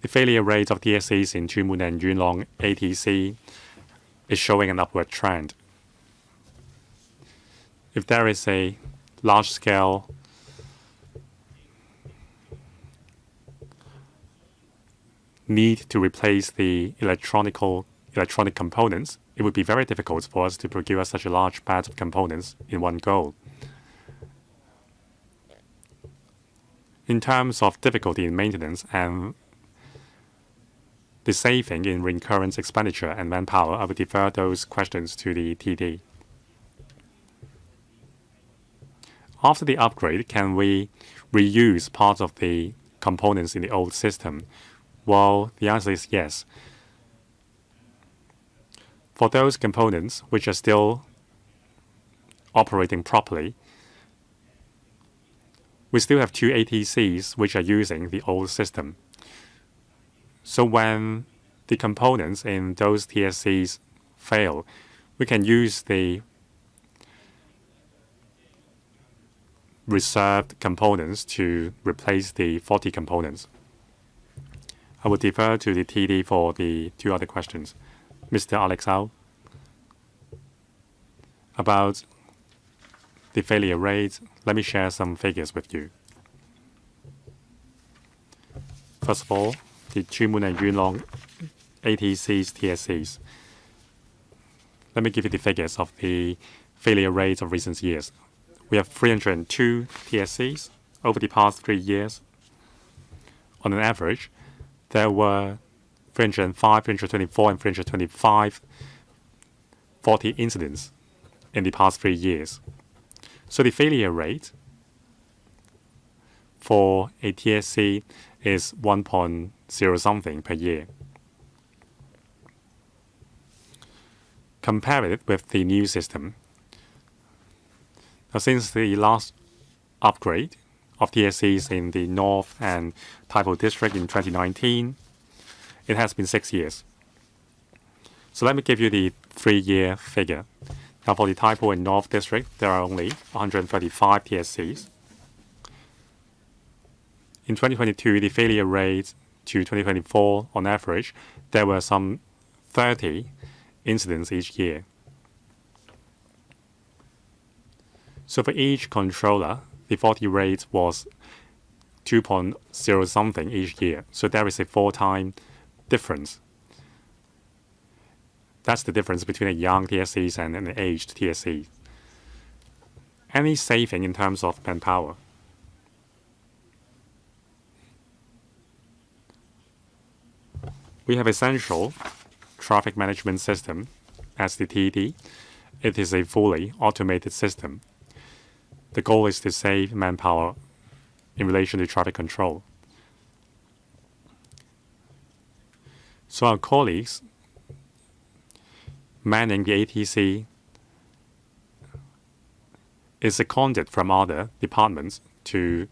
the failure rate of TSCs in Jumun and Yunlong ATC is showing an upward trend. If there is a large-scale need to replace the electronic components, it would be very difficult for us to procure such a large batch of components in one go. In terms of difficulty in maintenance and the saving in recurrent expenditure and manpower, I would defer those questions to the TD. After the upgrade, can we reuse part of the components in the old system? Well, the answer is yes. For those components which are still operating properly, we still have 2 ATCs which are using the old system. So when the components in those TSCs fail, we can use the reserved components to replace the faulty components. I would defer to the TD for the 2 other questions. Mr. Alexau, about the failure rate, let me share some figures with you. First of all, the Jumun and Yunlong ATCs, TSCs. Let me give you the figures of the failure rates of recent years. We have 302 TSCs over the past 3 years. On an average, there were 305, 324, and 325 faulty incidents in the past 3 years. So the failure rate for a TSC is 1.0 something per year. Compare it with the new system. Now, since the last upgrade of TSCs in the North and Taipo District in 2019, it has been 6 years. So let me give you the 3-year figure. Now, for the Taipo and North District, there are only 135 TSCs. In 2022, the failure rate to 2024, on average, there were some 30 incidents each year. So for each controller, the faulty rate was 2.0 something each year. So there is a 4-time difference. That's the difference between a young TSC and an aged TSC. Any saving in terms of manpower? We have a central traffic management system as the TD. It is a fully automated system. The goal is to save manpower in relation to traffic control. So our colleagues manning the ATC is seconded from other departments to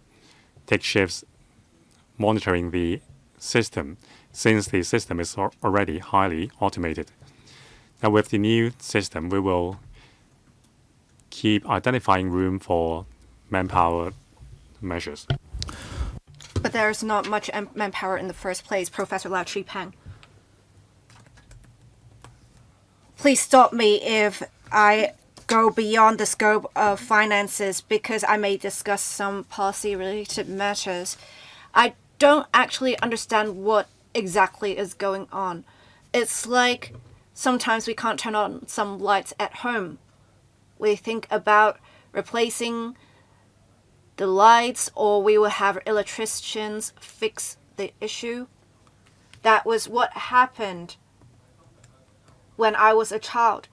take shifts monitoring the system, since the system is already highly automated. Now, with the new system, we will keep identifying room for manpower measures. But there's not much manpower in the first place, Professor Lau Chi-Peng. Please stop me if I go beyond the scope of finances because I may discuss some policy-related matters. I don't actually understand what exactly is going on. It's like sometimes we can't turn on some lights at home. We think about replacing the lights, or we will have electricians fix the issue. That was what happened when I was a child.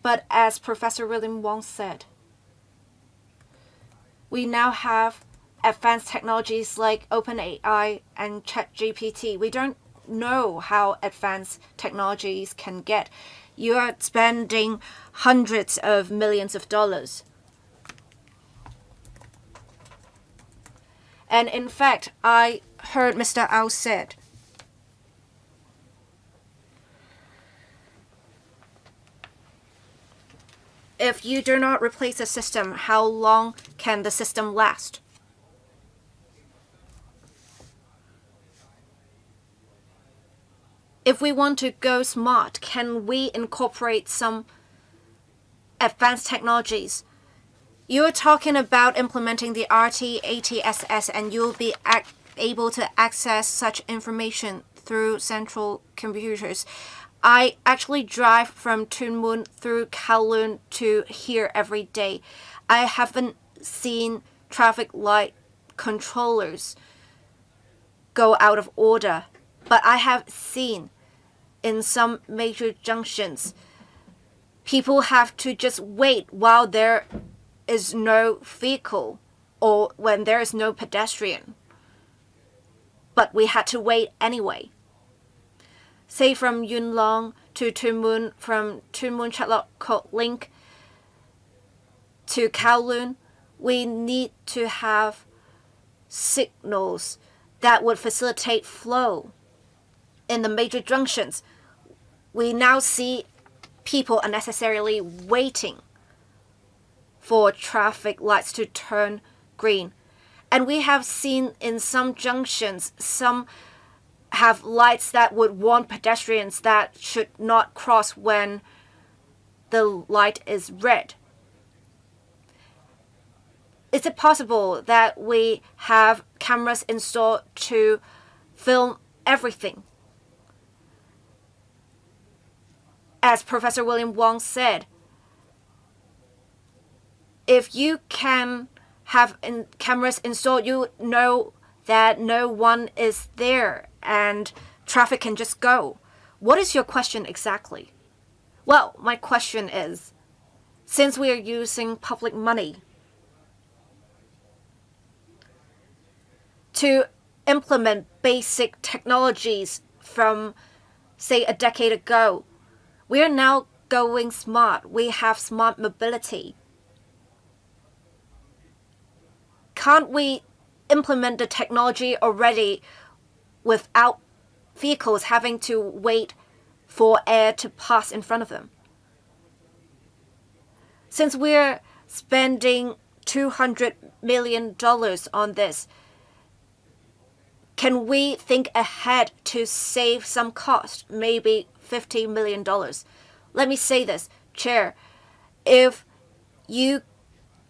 But as Professor William Wong said, we now have advanced technologies like OpenAI and ChatGPT. We don't know how advanced technologies can get. You are spending hundreds of millions of dollars. And in fact, I heard Mr. Ao said, if you do not replace the system, how long can the system last? If we want to go smart, can we incorporate some advanced technologies? You're talking about implementing the RT-ATSS, and you'll be able to access such information through central computers. I actually drive from Tuen Mun through Kowloon to here every day. I haven't seen traffic light controllers go out of order, but I have seen in some major junctions, people have to just wait while there is no vehicle or when there is no pedestrian. But we had to wait anyway. Say from Yuen Long to Tuen Mun, from Tuen Mun Chatlok Kok Link to Kowloon, we need to have signals that would facilitate flow in the major junctions. We now see people unnecessarily waiting for traffic lights to turn green. And we have seen in some junctions, some have lights that would warn pedestrians that should not cross when the light is red. Is it possible that we have cameras installed to film everything? As Professor William Wong said, if you can have cameras installed, you know that no one is there and traffic can just go. What is your question exactly? Well, my question is, since we are using public money to implement basic technologies from, say, a decade ago, we are now going smart. We have smart mobility. Can't we implement the technology already without vehicles having to wait for air to pass in front of them? Since we're spending $200 million on this, can we think ahead to save some cost, maybe $50 million? Let me say this, Chair, if you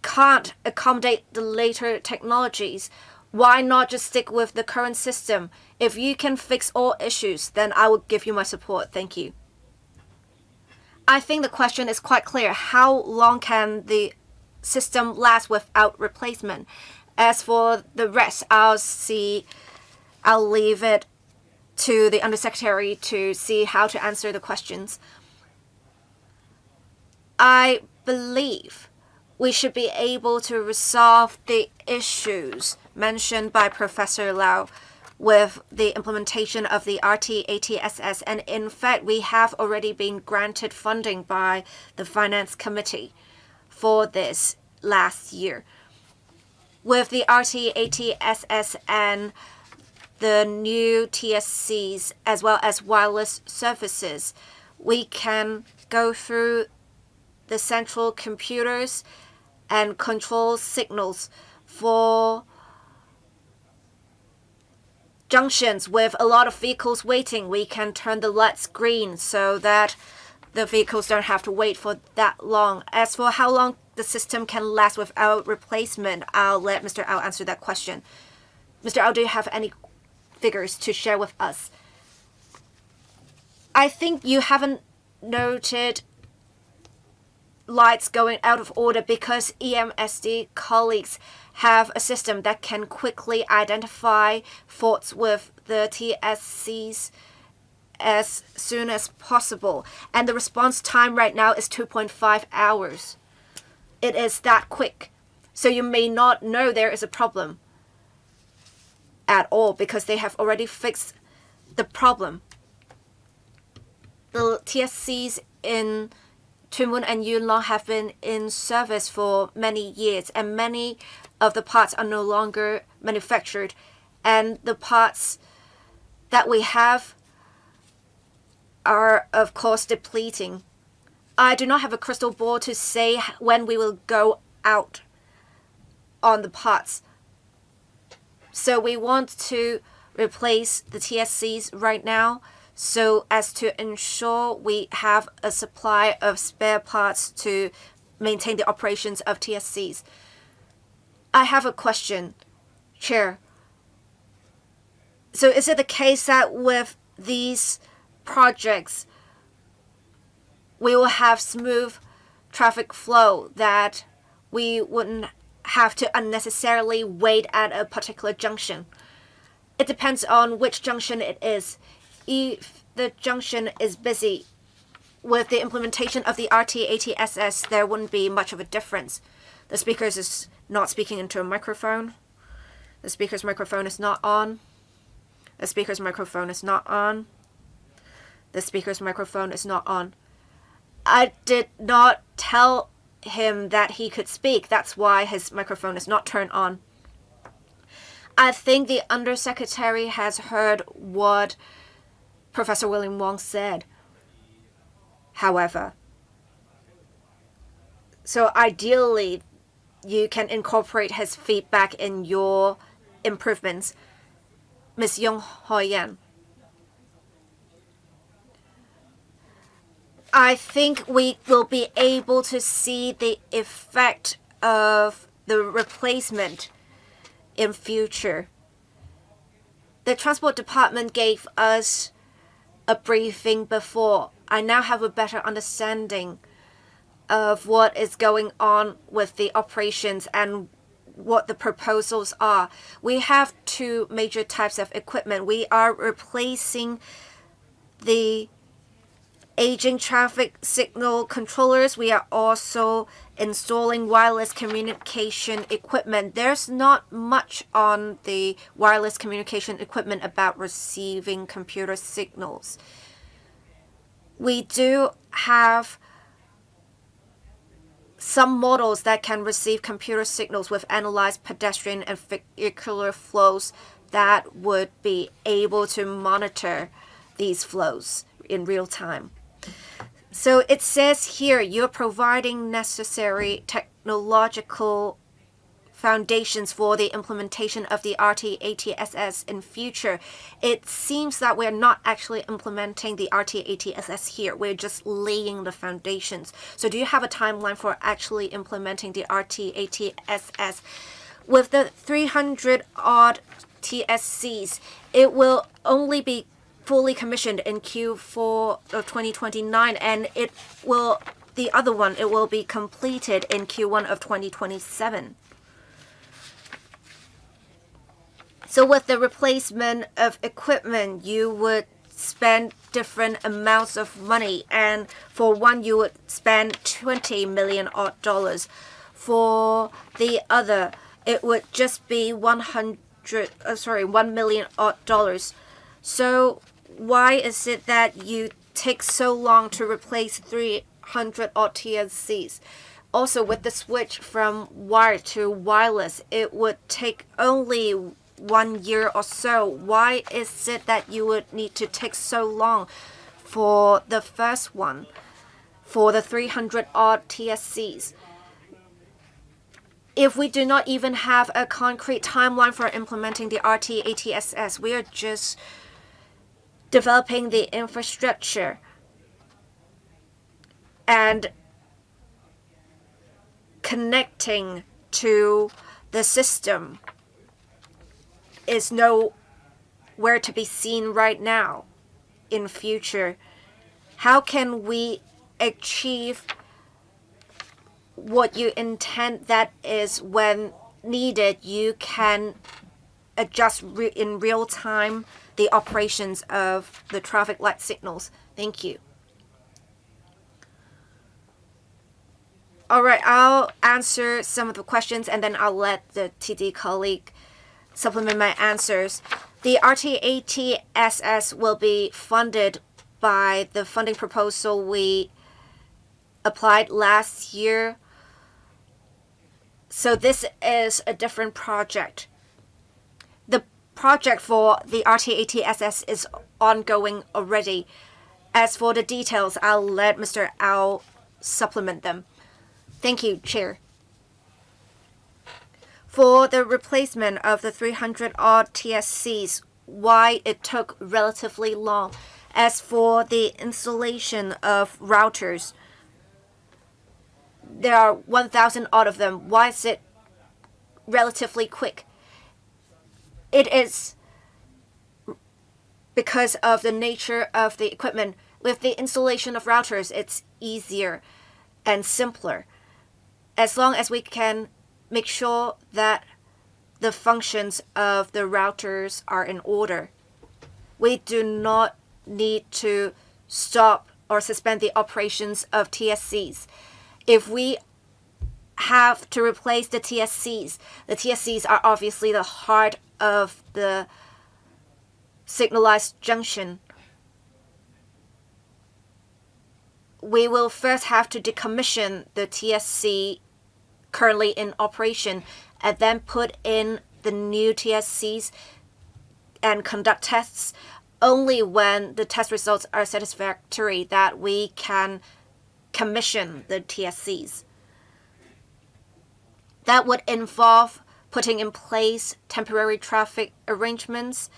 can't accommodate the later technologies, why not just stick with the current system? If you can fix all issues, then I will give you my support. Thank you. I think the question is quite clear. How long can the system last without replacement? As for the rest, I'll leave it to the Undersecretary to see how to answer the questions. I believe we should be able to resolve the issues mentioned by Professor Lau with the implementation of the RT-ATSS, and in fact, we have already been granted funding by the Finance Committee for this last year. With the RT-ATSS and the new TSCs, as well as wireless services, we can go through the central computers and control signals for junctions with a lot of vehicles waiting, we can turn the lights green so that the vehicles don't have to wait for that long. As for how long the system can last without replacement, I'll let Mr. Au answer that question. Mr. Au, do you have any figures to share with us? I think you haven't noted lights going out of order because EMSD colleagues have a system that can quickly identify faults with the TSCs as soon as possible. And the response time right now is 2.5 hours. It is that quick. So you may not know there is a problem at all because they have already fixed the problem. The TSCs in Tuen Mun and Yuen Long have been in service for many years, and many of the parts are no longer manufactured. And the parts that we have are, of course, depleting. I do not have a crystal ball to say when we will go out on the parts. So we want to replace the TSCs right now so as to ensure we have a supply of spare parts to maintain the operations of TSCs. I have a question, Chair. So is it the case that with these projects, we will have smooth traffic flow, that we wouldn't have to unnecessarily wait at a particular junction? It depends on which junction it is. If the junction is busy with the implementation of the RT-ATSS, there wouldn't be much of a difference. The speaker is not speaking into a microphone. The speaker's microphone is not on. The speaker's microphone is not on. The speaker's microphone is not on. I did not tell him that he could speak. That's why his microphone is not turned on. I think the Undersecretary has heard what Professor William Wong said. However, so ideally, you can incorporate his feedback in your improvements. Ms. Yong Hoi-yan. I think we will be able to see the effect of the replacement in future. The Transport Department gave us a briefing before. I now have a better understanding of what is going on with the operations and what the proposals are. We have two major types of equipment. We are replacing the aging traffic signal controllers. We are also installing wireless communication equipment. There's not much on the wireless communication equipment about receiving computer signals. We do have some models that can receive computer signals with analyzed pedestrian and vehicular flows that would be able to monitor these flows in real time. So it says here you're providing necessary technological foundations for the implementation of the RT-ATSS in future. It seems that we're not actually implementing the RT-ATSS here. We're just laying the foundations. So do you have a timeline for actually implementing the RT-ATSS? With the 300-odd TSCs, it will only be fully commissioned in Q4 of 2029, and it will be completed in Q1 of 2027. So with the replacement of equipment, you would spend different amounts of money, and for one you would spend $20 million odd. For the other, it would just be $1 million odd. So why is it that you take so long to replace 300 odd TSCs? Also, with the switch from wired to wireless, it would take only 1 year or so. Why is it that you would need to take so long for the first one, for the 300 odd TSCs? if we do not even have a concrete timeline for implementing the RTATSS, we are just developing the infrastructure and connecting to the system is nowhere to be seen right now. In future, how can we achieve what you intend? That is, when needed, you can adjust in real time the operations of the traffic light signals. Thank you. All right, I'll answer some of the questions and then I'll let the TD colleague supplement my answers. The RTATSS will be funded by the funding proposal we applied last year. So this is a different project. The project for the RTATSS is ongoing already. As for the details, I'll let Mr. Au supplement them. Thank you, Chair. For the replacement of the 300-odd TSCs, why it took relatively long. As for the installation of routers, there are 1,000 odd of them. Why is it relatively quick? It is because of the nature of the equipment. With the installation of routers, it's easier and simpler. As long as we can make sure that the functions of the routers are in order, we do not need to stop or suspend the operations of TSCs. If we have to replace the TSCs are obviously the heart of the signalized junction. We will first have to decommission the TSC currently in operation and then put in the new TSCs and conduct tests. Only when the test results are satisfactory that we can commission the TSCs. That would involve putting in place temporary traffic arrangements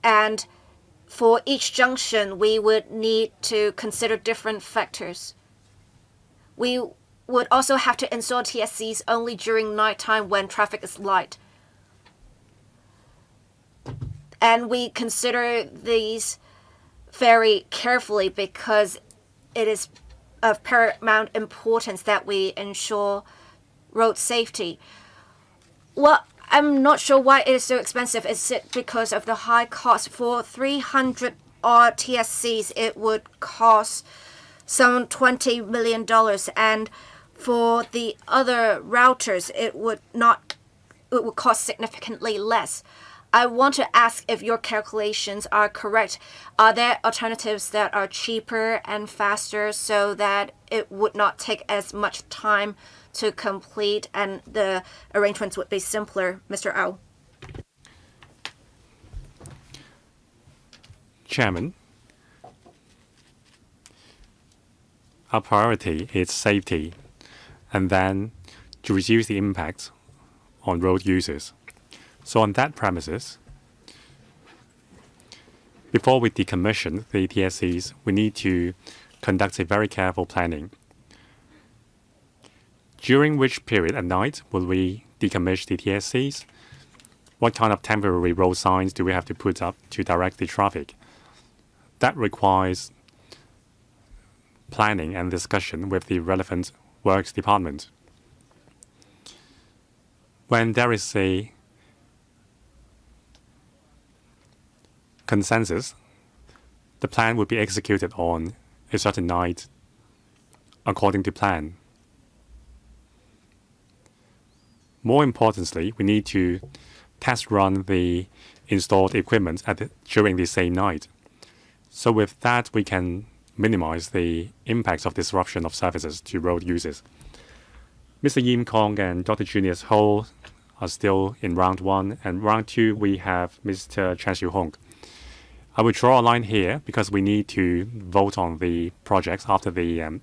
and for each junction, we would need to consider different factors. We would also have to install TSCs only during nighttime when traffic is light. And we consider these very carefully because it is of paramount importance that we ensure road safety. Well, I'm not sure why it is so expensive. Is it because of the high cost? For 300 odd TSCs, it would cost some $20 million. And for the other routers, it would cost significantly less. I want to ask if your calculations are correct. Are there alternatives that are cheaper and faster so that it would not take as much time to complete and the arrangements would be simpler? Mr. Au. Chairman, our priority is safety and then to reduce the impact on road users. So on that premises, before we decommission the TSCs, we need to conduct a very careful planning. During which period at night will we decommission the TSCs? What kind of temporary road signs do we have to put up to direct the traffic? That requires planning and discussion with the relevant works department. When there is a consensus, the plan would be executed on a certain night according to plan. More importantly, we need to test run the installed equipment during the same night. So with that, we can minimize the impacts of disruption of services to road users. Mr. Yim Kong and Dr. Junius Ho are still in round one, and round two we have Mr. Chan Xiu-Hong. I will draw a line here because we need to vote on the projects after the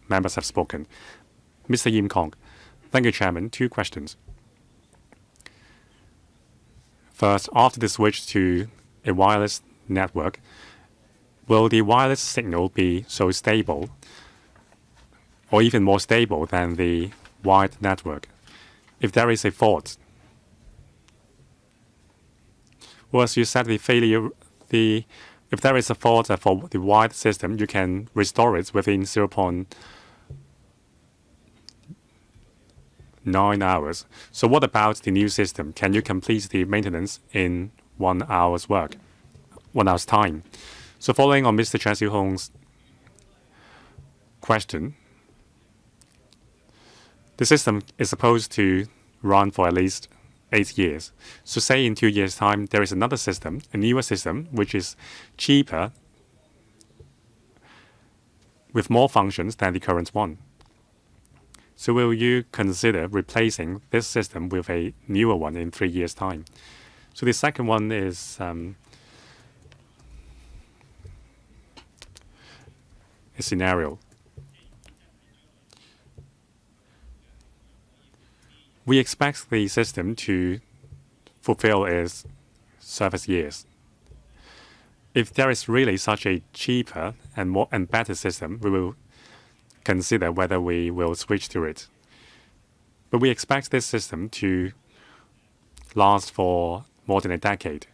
members have spoken. Mr. Yim Kong. Thank you, Chairman. 2 questions. First, after the switch to a wireless network, will the wireless signal be so stable or even more stable than the wired network? If there is a fault, well, as you said, if there is a fault for the wired system, you can restore it within 0.9 hours. So what about the new system? Can you complete the maintenance in 1 hour's work, 1 hour's time? So following on Mr. Chen Xiuhong's question, the system is supposed to run for at least 8 years. So say in 2 years' time, there is another system, a newer system, which is cheaper with more functions than the current one. So will you consider replacing this system with a newer one in 3 years' time? So the second one is a scenario. We expect the system to fulfill its service years. If there is really such a cheaper and better system, we will consider whether we will switch to it. But we expect this system to last for more than a decade.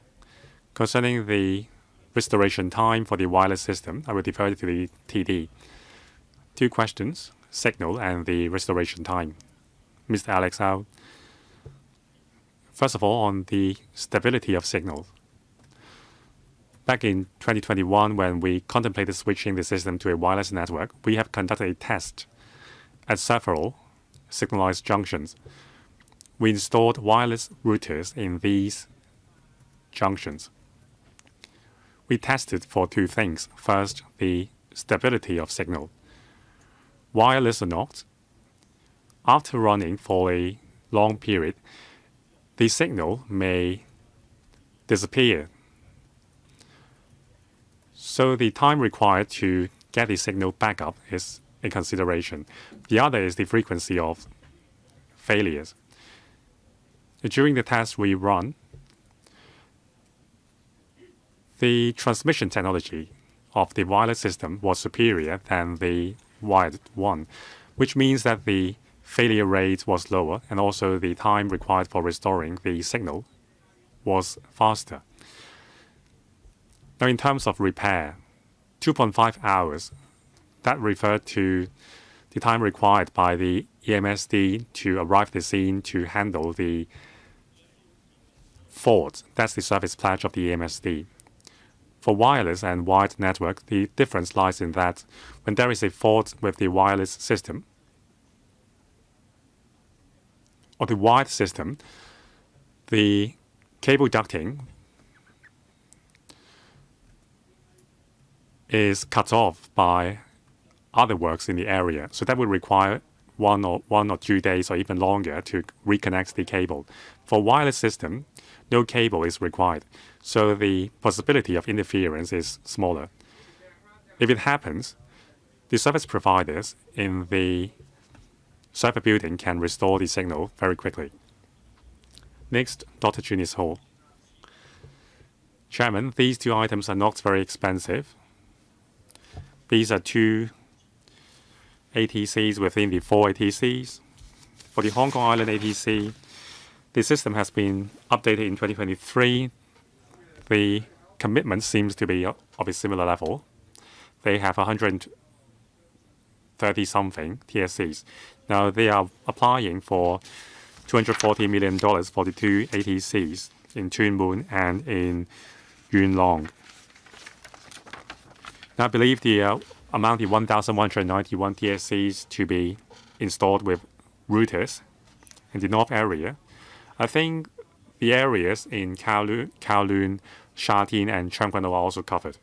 Concerning the restoration time for the wireless system, I will defer to the TD. 2 questions, signal and the restoration time. Mr. Alex Hao. First of all, on the stability of signal. Back in 2021, when we contemplated switching the system to a wireless network, we have conducted a test at several signalized junctions. We installed wireless routers in these junctions. We tested for 2 things. First, the stability of signal. Wireless or not, after running for a long period, the signal may disappear. So the time required to get the signal back up is a consideration. The other is the frequency of failures. During the test we run, the transmission technology of the wireless system was superior than the wired one, which means that the failure rate was lower and also the time required for restoring the signal was faster. Now, in terms of repair, 2.5 hours, that referred to the time required by the EMSD to arrive at the scene to handle the fault. That's the service pledge of the EMSD. For wireless and wired network, the difference lies in that when there is a fault with the wireless system or the wired system, the cable ducting is cut off by other works in the area. So that would require one or 2 days or even longer to reconnect the cable. For wireless system, no cable is required. So the possibility of interference is smaller. If it happens, the service providers in the server building can restore the signal very quickly. Next, Dr. Junis Ho. Chairman, these 2 items are not very expensive. These are 2 ATCs within the 4 ATCs. For the Hong Kong Island ATC, the system has been updated in 2023. The commitment seems to be of a similar level. They have 130-something TSCs. Now, they are applying for $240 million for the 2 ATCs in Tuen Mun and in Yuen Long. Now, I believe the amount of 1,191 TSCs to be installed with routers in the north area. I think the areas in Kowloon, Sha Tin, and Tseung Kwan O are also covered.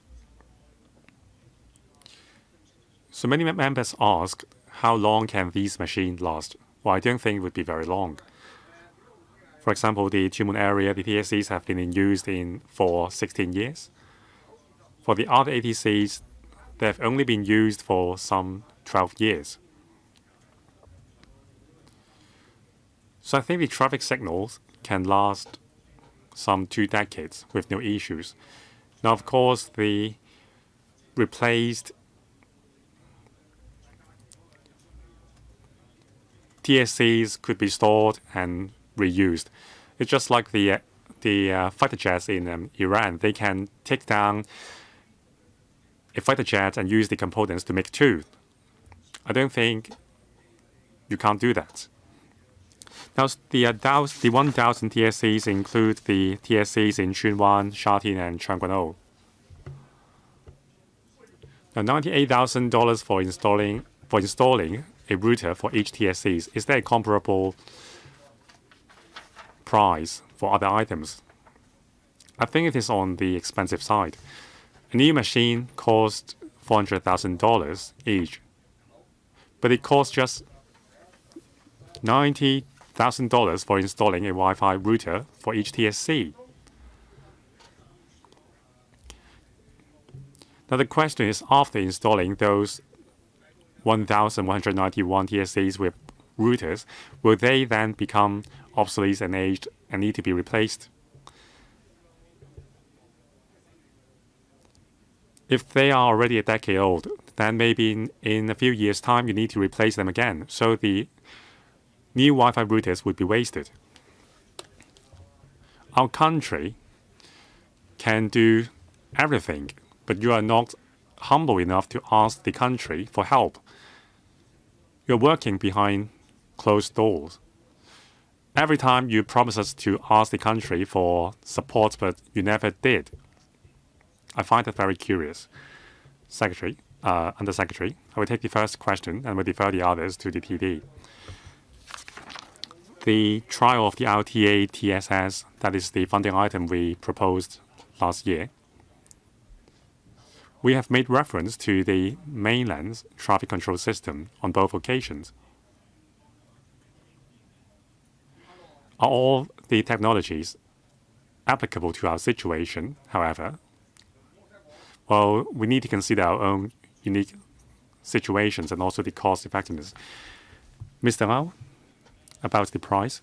So many members ask, how long can these machines last? Well, I don't think it would be very long. For example, the Tuen Mun area, the TSCs have been in use for 16 years. For the other ATCs, they have only been used for some 12 years. So I think the traffic signals can last some 2 decades with no issues. Now, of course, the replaced TSCs could be stored and reused. It's just like the fighter jets in Iran. They can take down a fighter jet and use the components to make 2. I don't think you can't do that. Now, the 1,000 TSCs include the TSCs in Chunwan, Shatin, and Changguanou. Now, $98,000 for installing a router for each TSCs. Is there a comparable price for other items? I think it is on the expensive side. A new machine costs $400,000 each, but it costs just $90,000 for installing a Wi-Fi router for each TSC. Now the question is, after installing those 1,191 TSCs with routers, will they then become obsolete and aged and need to be replaced? If they are already a decade old, then maybe in a few years' time you need to replace them again. So the new Wi-Fi routers would be wasted. Our country can do everything, but you are not humble enough to ask the country for help. You're working behind closed doors. Every time you promise us to ask the country for support, but you never did. I find that very curious. Undersecretary, I will take the first question and will defer the others to the TV. The trial of the RTA TSS, that is the funding item we proposed last year. We have made reference to the mainland's traffic control system on both occasions. Are all the technologies applicable to our situation, however? Well, we need to consider our own unique situations and also the cost effectiveness. Mr. Mao, about the price.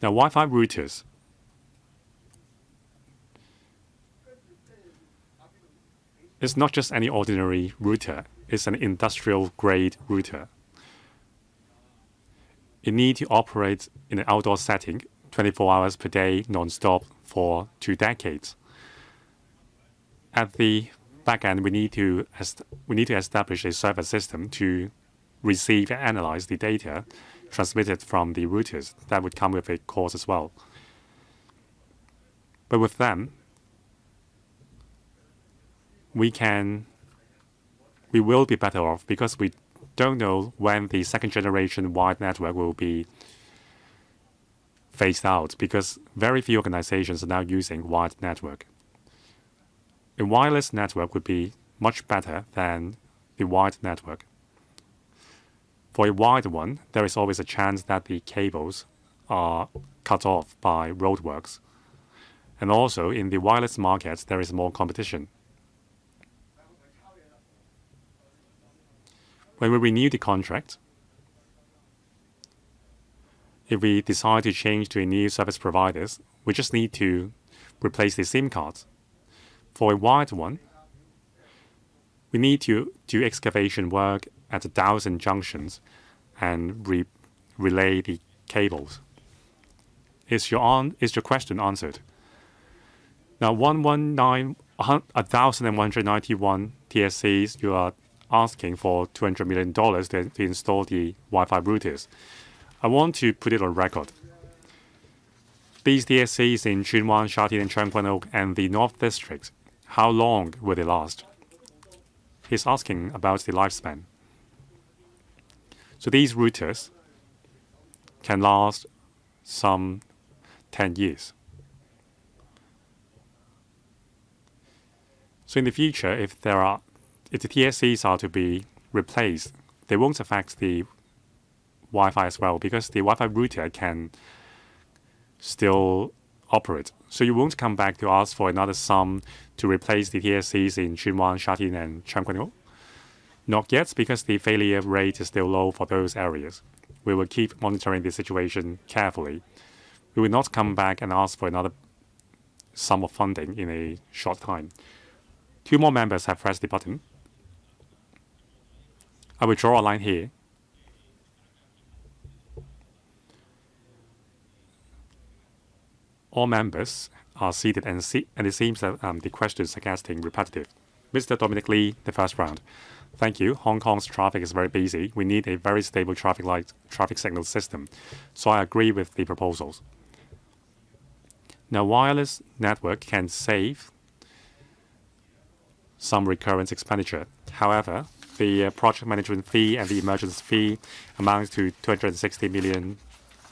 Now, Wi-Fi routers. It's not just any ordinary router. It's an industrial-grade router. It needs to operate in an outdoor setting 24 hours per day, non-stop, for 2 decades. At the back end, we need to establish a server system to receive and analyze the data transmitted from the routers. That would come with a cost as well. But with them, we will be better off because we don't know when the second generation wired network will be phased out, because very few organizations are now using wired network. A wireless network would be much better than the wired network. For a wired one, there is always a chance that the cables are cut off by roadworks. And also, in the wireless market, there is more competition. When we renew the contract, if we decide to change to a new service providers, we just need to replace the SIM cards. For a wired one, we need to do excavation work at 1,000 junctions and relay the cables. Is your question answered? Now, 1,191 TSCs, you are asking for $200 million to install the Wi-Fi routers. I want to put it on record. These TSCs in Chunwan, Shatin, and Changguanou, and the North District, how long will they last? He's asking about the lifespan. So these routers can last some 10 years. So in the future, if the TSCs are to be replaced, they won't affect the Wi-Fi as well, because the Wi-Fi router can still operate. So you won't come back to ask for another sum to replace the TSCs in Chunwan, Shatin, and Changquanho? Not yet, because the failure rate is still low for those areas. We will keep monitoring the situation carefully. We will not come back and ask for another sum of funding in a short time. 2 more members have pressed the button. I will draw a line here. All members are seated, and it seems that the questions are getting repetitive. Mr. Dominic Lee, the first round. Thank you. Hong Kong's traffic is very busy. We need a very stable traffic signal system. So I agree with the proposals. Now, wireless network can save some recurrent expenditure. However, the project management fee and the emergence fee amounts to $260 million.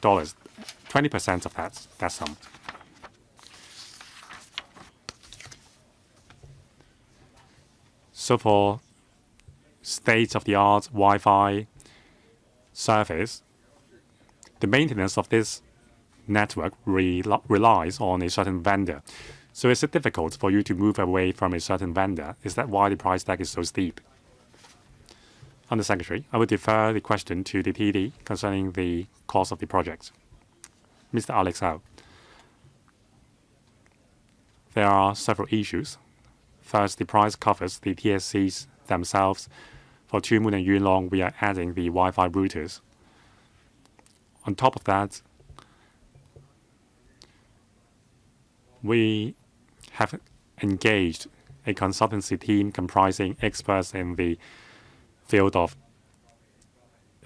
20% of that sum. So for state-of-the-art Wi-Fi service, the maintenance of this network relies on a certain vendor. So is it difficult for you to move away from a certain vendor? Is that why the price tag is so steep? Under Secretary, I would defer the question to the TD concerning the cost of the project. Mr. Alex Howe. There are several issues. First, the price covers the TSCs themselves. For Tuen Mun and Yuen Long, we are adding the Wi-Fi routers. On top of that, we have engaged a consultancy team comprising experts in the field of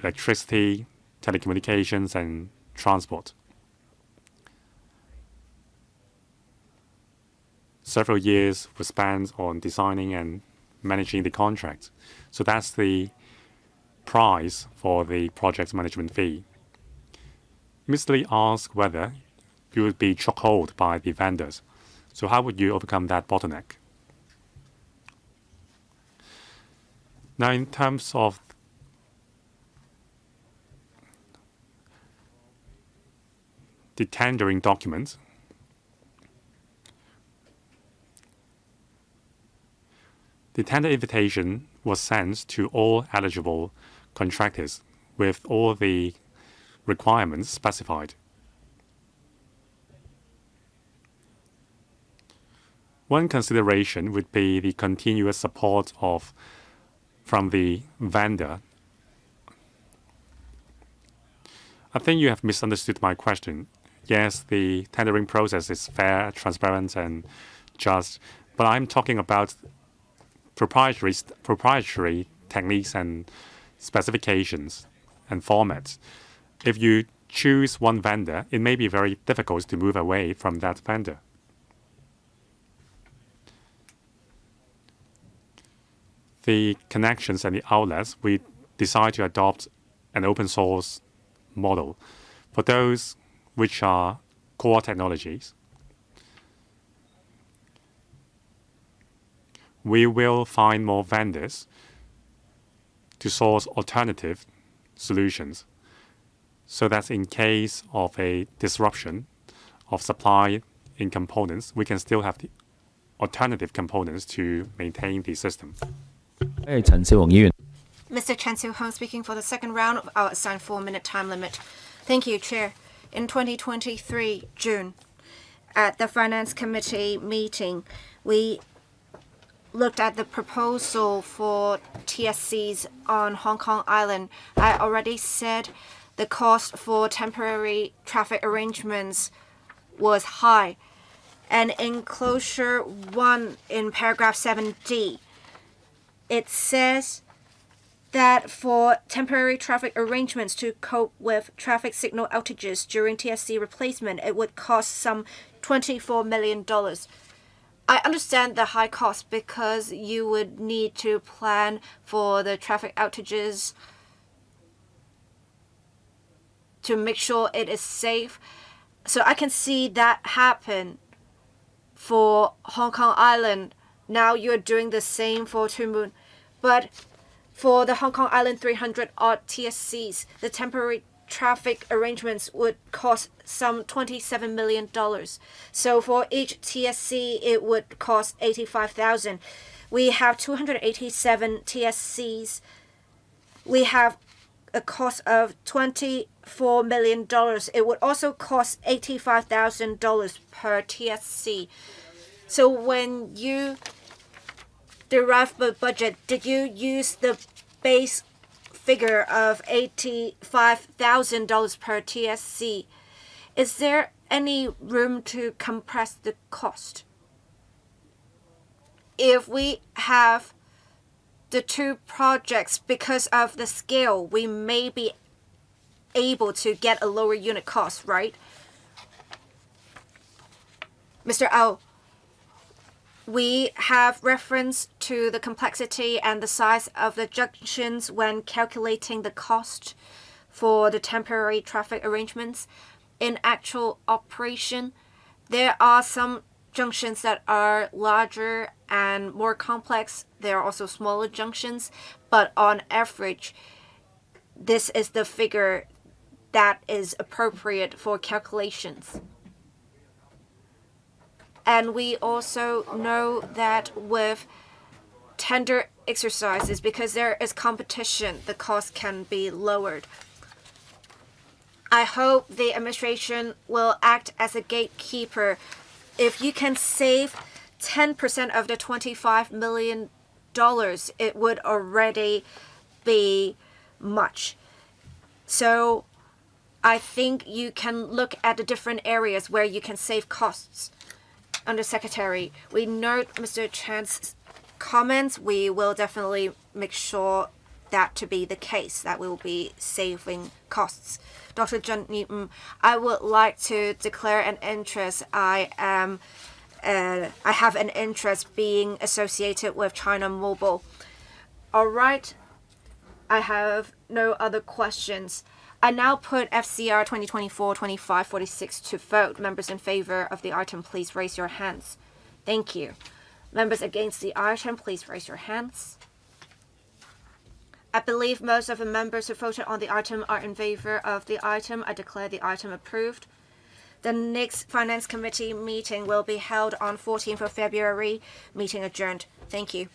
electricity, telecommunications, and transport. Several years were spent on designing and managing the contract. So that's the price for the project management fee. Mr. Lee asked whether you would be chokehold by the vendors. So how would you overcome that bottleneck? Now, in terms of the tendering documents, the tender invitation was sent to all eligible contractors with all the requirements specified. One consideration would be the continuous support from the vendor. I think you have misunderstood my question. Yes, the tendering process is fair, transparent, and just, but I'm talking about proprietary techniques and specifications and formats. If you choose one vendor, it may be very difficult to move away from that vendor. The connections and the outlets, we decide to adopt an open source model. For those which are core technologies, we will find more vendors to source alternative solutions, so that in case of a disruption of supply in components, we can still have the alternative components to maintain the system. Mr. Chen Siu-hong speaking for the second round of our assigned 4-minute time limit. Thank you, Chair. In 2023 June, at the Finance Committee meeting, we looked at the proposal for TSCs on Hong Kong Island. I already said the cost for temporary traffic arrangements was high. And in Closure 1 in paragraph 7D, it says that for temporary traffic arrangements to cope with traffic signal outages during TSC replacement, it would cost some $24 million. I understand the high cost because you would need to plan for the traffic outages to make sure it is safe. So I can see that happen for Hong Kong Island. Now you're doing the same for Tuen Mun. But for the Hong Kong Island 300 odd TSCs, the temporary traffic arrangements would cost some $27 million. So for each TSC, it would cost 85,000. We have 287 TSCs. We have a cost of $24 million. It would also cost $85,000 per TSC. So when you derive the budget, did you use the base figure of $85,000 per TSC? Is there any room to compress the cost? If we have the two projects, because of the scale, we may be able to get a lower unit cost, right? Mr. Ao, we have reference to the complexity and the size of the junctions when calculating the cost for the temporary traffic arrangements. In actual operation, there are some junctions that are larger and more complex. There are also smaller junctions, but on average, this is the figure that is appropriate for calculations. And we also know that with tender exercises, because there is competition, the cost can be lowered. I hope the administration will act as a gatekeeper. If you can save 10% of the $25 million, it would already be much. So I think you can look at the different areas where you can save costs. Undersecretary, we note Mr. Chan's comments. We will definitely make sure that to be the case, that we will be saving costs. Dr. John Newton, I would like to declare an interest. I have an interest being associated with China Mobile. All right, I have no other questions. I now put FCR 2024-2546 to vote. Members in favor of the item, please raise your hands. Thank you. Members against the item, please raise your hands. I believe most of the members who voted on the item are in favor of the item. I declare the item approved. The next Finance Committee meeting will be held on 14th of February. Meeting adjourned. Thank you.